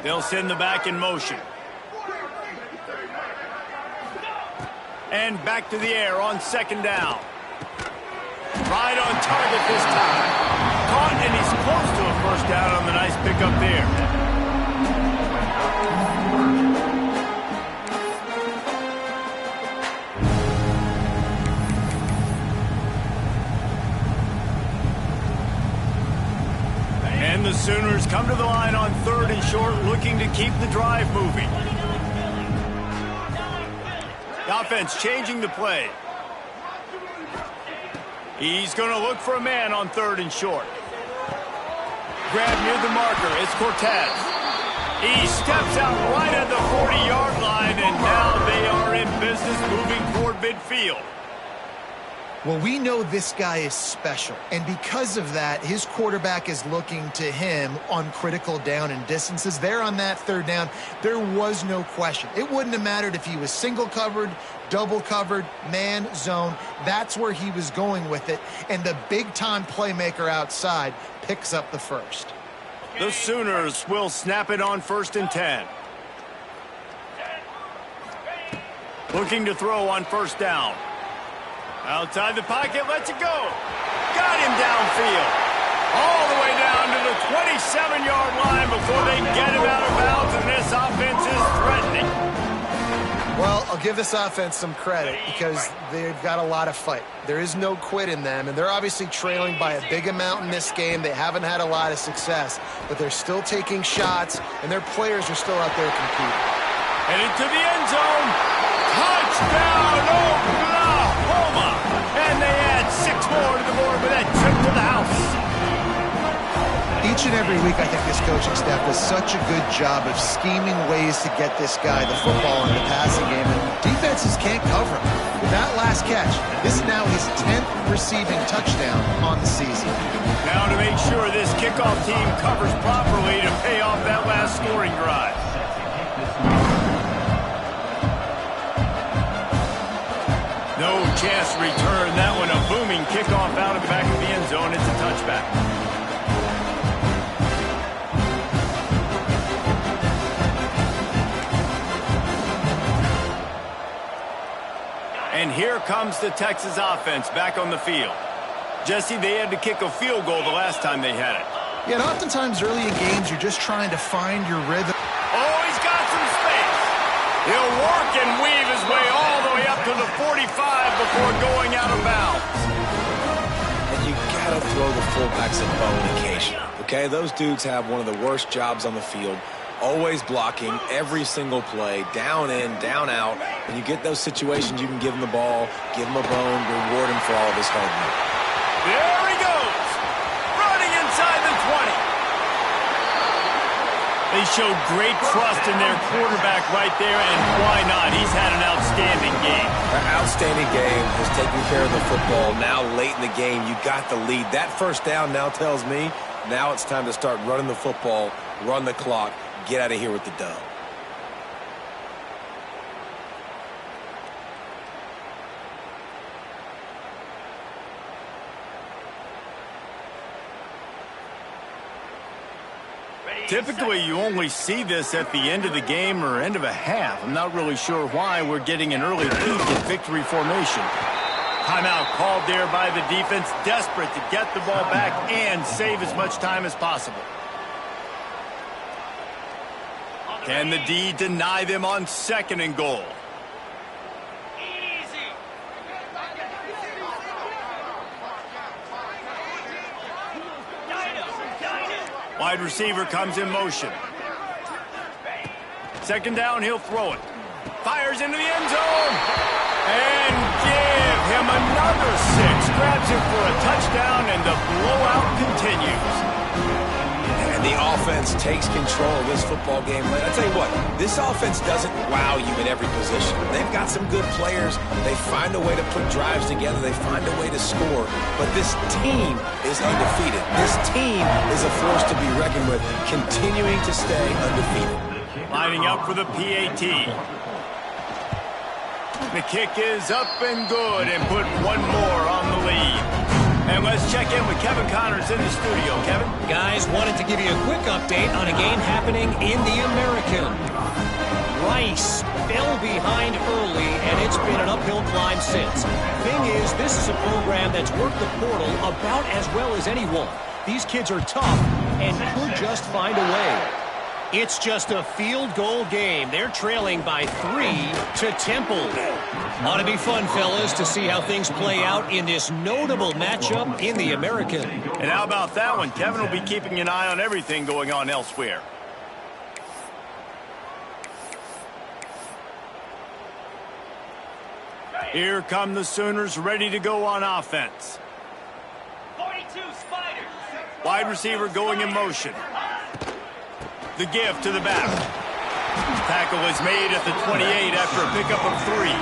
They'll send the back in motion. And back to the air on 2nd down. Right on target this time. Caught, and he's close to a 1st down on the nice pickup there. And the Sooners come to the line on 3rd and short, looking to keep the drive moving. The offense changing the play. He's going to look for a man on 3rd and short. Grab near the marker. It's Cortez. He steps out right at the 40-yard line, and now they are in business moving toward midfield. Well, we know this guy is special, and because of that, his quarterback is looking to him on critical down and distances. There on that 3rd down, there was no question. It wouldn't have mattered if he was single covered, double covered, man, zone. That's where he was going with it, and the big-time playmaker outside picks up the 1st. The Sooners will snap it on 1st and 10. Looking to throw on 1st down. Outside the pocket, lets it go. Got him downfield. All the way down to the 27-yard line before they get him out of bounds, and this offense is threatening. Well, I'll give this offense some credit because they've got a lot of fight. There is no quit in them, and they're obviously trailing by a big amount in this game. They haven't had a lot of success, but they're still taking shots, and their players are still out there competing. And into the end zone. Touchdown, Oklahoma! Oklahoma. And they add 6 more to the board with that trip to the house. Each and every week, I think this coaching staff does such a good job of scheming ways to get this guy the football in the passing game, and defenses can't cover him. With that last catch, this is now his 10th receiving touchdown on the season. Now to make sure this kickoff team covers properly to pay off that last scoring drive. No chance to return that one. A booming kickoff out of the back of the end zone. It's a touchback. And here comes the Texas offense back on the field. Jesse, they had to kick a field goal the last time they had it. Yeah, and oftentimes early in games, you're just trying to find your rhythm. Oh, he's got some space. He'll work and weave his way all the way up to the 45 before going out of bounds. And you gotta throw the fullbacks a bone occasionally. Okay, those dudes have one of the worst jobs on the field. Always blocking every single play, down in, down out. When you get those situations, you can give him the ball, give him a bone, reward him for all of his hard work. There he goes, running inside the 20. They showed great trust in their quarterback right there, and why not? He's had an outstanding game. An outstanding game, has taken care of the football. Now late in the game, you got the lead. That first down now tells me now it's time to start running the football, run the clock, get out of here with the dub. Typically, you only see this at the end of the game or end of a half. I'm not really sure why we're getting an early lead in victory formation. Timeout called there by the defense, desperate to get the ball back and save as much time as possible. Can the D deny them on 2nd and goal? Wide receiver comes in motion. 2nd down, he'll throw it. Fires into the end zone. And give him another 6. Grabs him for a touchdown, and the blowout continues. And the offense takes control of this football game. I tell you what, this offense doesn't wow you in every position. They've got some good players. They find a way to put drives together. They find a way to score. But this team is undefeated. This team is a force to be reckoned with, continuing to stay undefeated. Lining up for the PAT. The kick is up and good, and put one more on the lead. And let's check in with Kevin Connors in the studio. Kevin? Guys, wanted to give you a quick update on a game happening in the American. Rice fell behind early, and it's been an uphill climb since. Thing is, this is a program that's worked the portal about as well as anyone. These kids are tough and could just find a way. It's just a field goal game. They're trailing by 3 to Temple. Ought to be fun, fellas, to see how things play out in this notable matchup in the American. And how about that one? Kevin will be keeping an eye on everything going on elsewhere. Here come the Sooners, ready to go on offense. 42 Spiders. Wide receiver going in motion. The give to the back. Tackle is made at the 28 after a pickup of 3.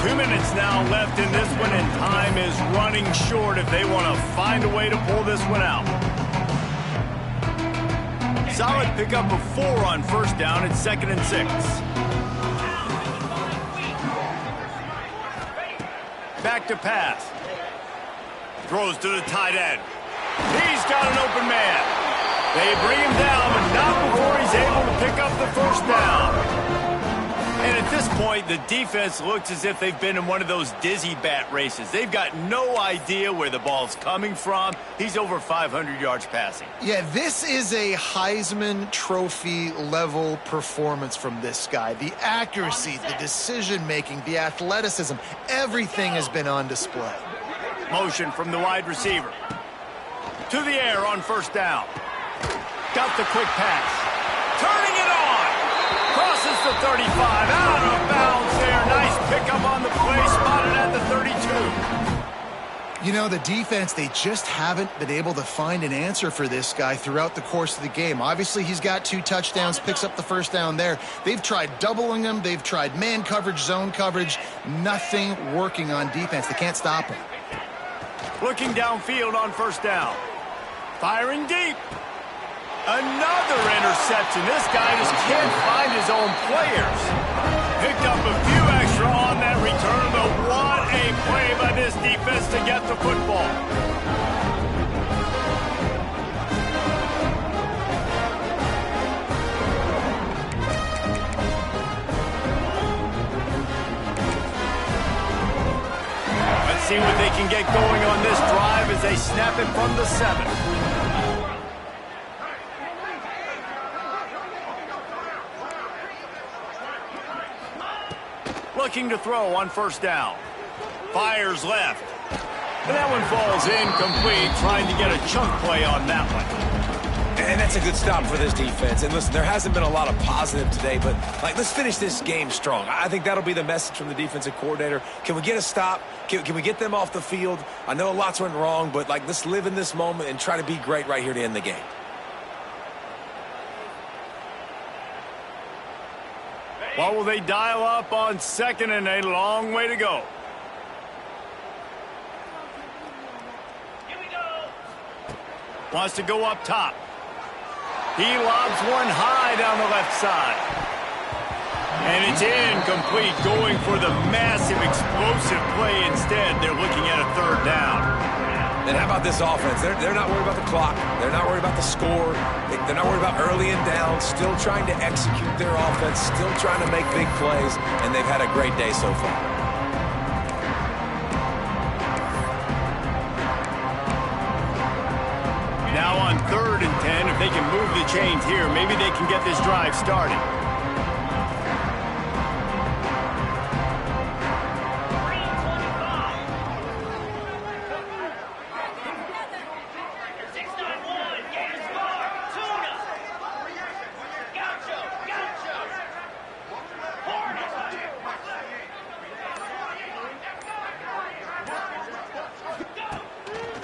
2 minutes now left in this one, and time is running short if they want to find a way to pull this one out. Solid pickup of 4 on 1st down. It's 2nd and 6. Back to pass. Throws to the tight end. He's got an open man. They bring him down, but not before he's able to pick up the 1st down. And at this point, the defense looks as if they've been in one of those dizzy bat races. They've got no idea where the ball's coming from. He's over 500 yards passing. Yeah, this is a Heisman Trophy level performance from this guy. The accuracy, the decision-making, the athleticism, everything has been on display. Motion from the wide receiver. To the air on 1st down. Got the quick pass. Turning it on. Crosses the 35. Out of bounds there. Nice pickup on the play. Spotted at the 30. You know, the defense, they just haven't been able to find an answer for this guy throughout the course of the game. Obviously, he's got 2 touchdowns, picks up the first down there. They've tried doubling him. They've tried man coverage, zone coverage. Nothing working on defense. They can't stop him. Looking downfield on first down. Firing deep. Another interception. This guy just can't find his own players. Picked up a few extra on that return, but what a play by this defense to get the football. Let's see what they can get going on this drive as they snap it from the 7. Looking to throw on first down. Fires left. And that one falls incomplete, trying to get a chunk play on that one. And that's a good stop for this defense. And listen, there hasn't been a lot of positive today, but let's finish this game strong. I think that'll be the message from the defensive coordinator. Can we get a stop? Can we get them off the field? I know lots went wrong, but let's live in this moment and try to be great right here to end the game. What will they dial up on 2nd and a long way to go? Here we go. Wants to go up top. He lobs one high down the left side. And it's incomplete, going for the massive explosive play instead. They're looking at a 3rd down. And how about this offense? They're not worried about the clock. They're not worried about the score. They're not worried about early and down. Still trying to execute their offense. Still trying to make big plays. And they've had a great day so far. Now on 3rd and 10, if they can move the chains here, maybe they can get this drive started.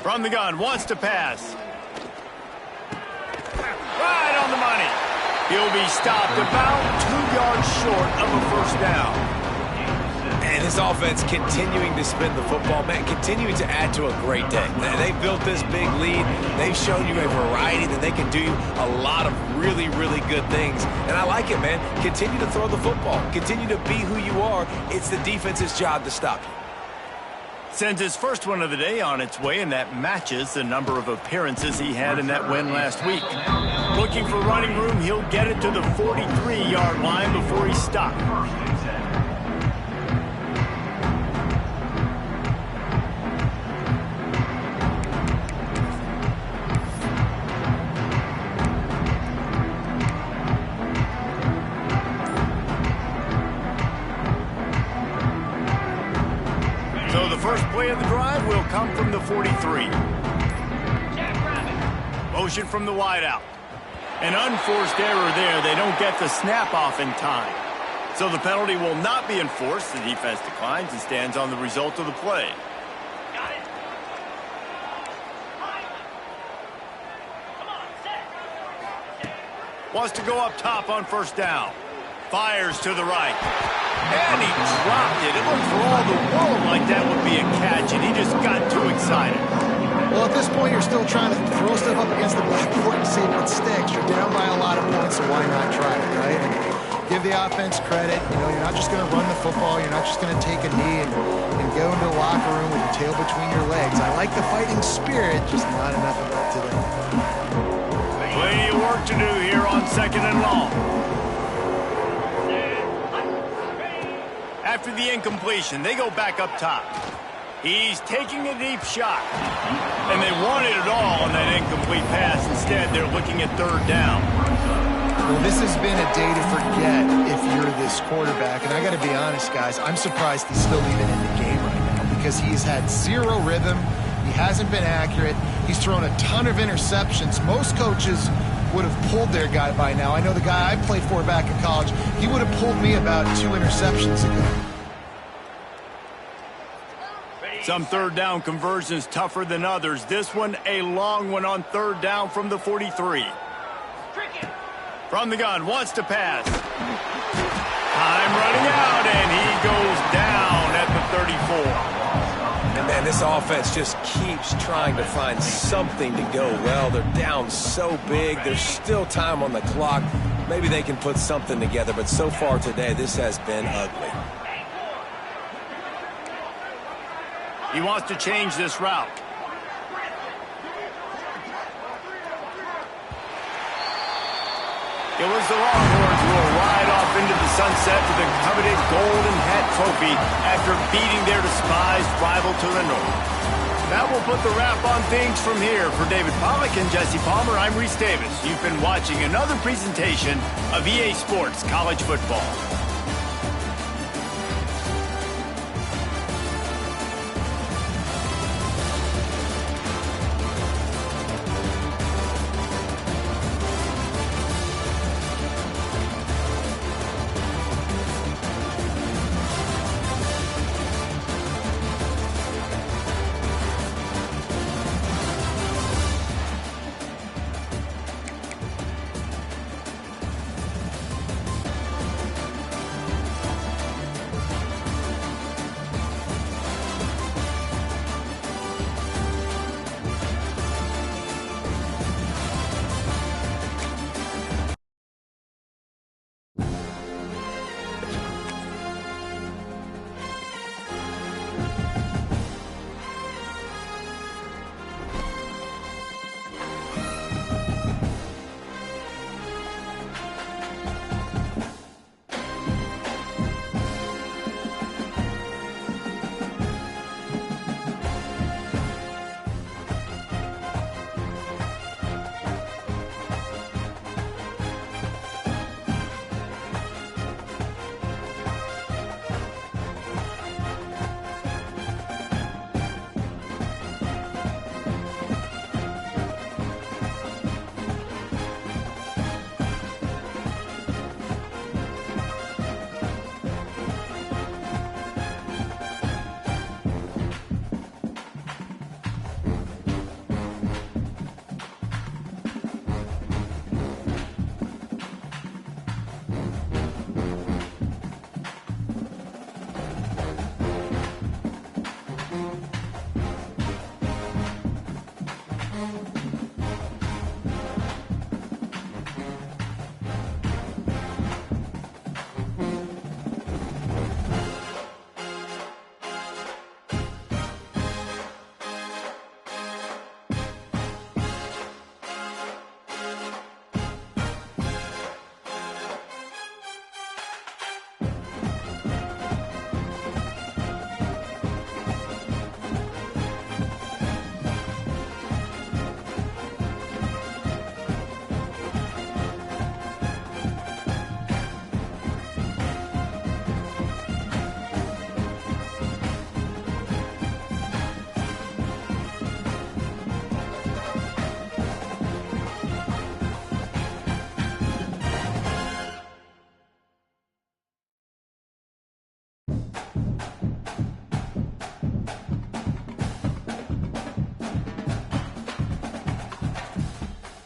From the gun, wants to pass. Right on the money. He'll be stopped about 2 yards short of a first down. And this offense continuing to spin the football, man, continuing to add to a great day. They've built this big lead. They've shown you a variety that they can do a lot of really, really good things. And I like it, man. Continue to throw the football. Continue to be who you are. It's the defense's job to stop you. Sends his first one of the day on its way, and that matches the number of appearances he had in that win last week. Looking for running room, he'll get it to the 43-yard line before he's stopped. So the first play of the drive will come from the 43. Motion from the wideout. An unforced error there. They don't get the snap off in time. So the penalty will not be enforced. The defense declines and stands on the result of the play. Got it. Come on, set. Wants to go up top on first down. Fires to the right. And he dropped it. It looked for all the world like that would be a catch, and he just got too excited. Well, at this point, you're still trying to throw stuff up against the blackboard and see what sticks. You're down by a lot of points, so why not try it, right? And give the offense credit. You know, you're not just going to run the football. You're not just going to take a knee and go into the locker room with your tail between your legs. I like the fighting spirit, just not enough of that today. Plenty of work to do here on 2nd and long. After the incompletion, they go back up top. He's taking a deep shot. And they wanted it all on that incomplete pass. Instead, they're looking at 3rd down. Well, this has been a day to forget if you're this quarterback. And I got to be honest, guys, I'm surprised he's still even in the game right now because he's had zero rhythm. He hasn't been accurate. He's thrown a ton of interceptions. Most coaches would have pulled their guy by now. I know the guy I played for back in college, he would have pulled me about 2 interceptions ago. Some third down conversions tougher than others. This one, a long one on third down from the 43. From the gun, wants to pass. Time running out, and he goes down at the 34. And man, this offense just keeps trying to find something to go well. They're down so big. There's still time on the clock. Maybe they can put something together, but so far today, this has been ugly. He wants to change this route. It was the Longhorns who will ride off into the sunset to the coveted Golden Hat Trophy after beating their despised rival to the north. That will put the wrap on things from here. For David Pollack and Jesse Palmer, I'm Reese Davis. You've been watching another presentation of EA Sports College Football.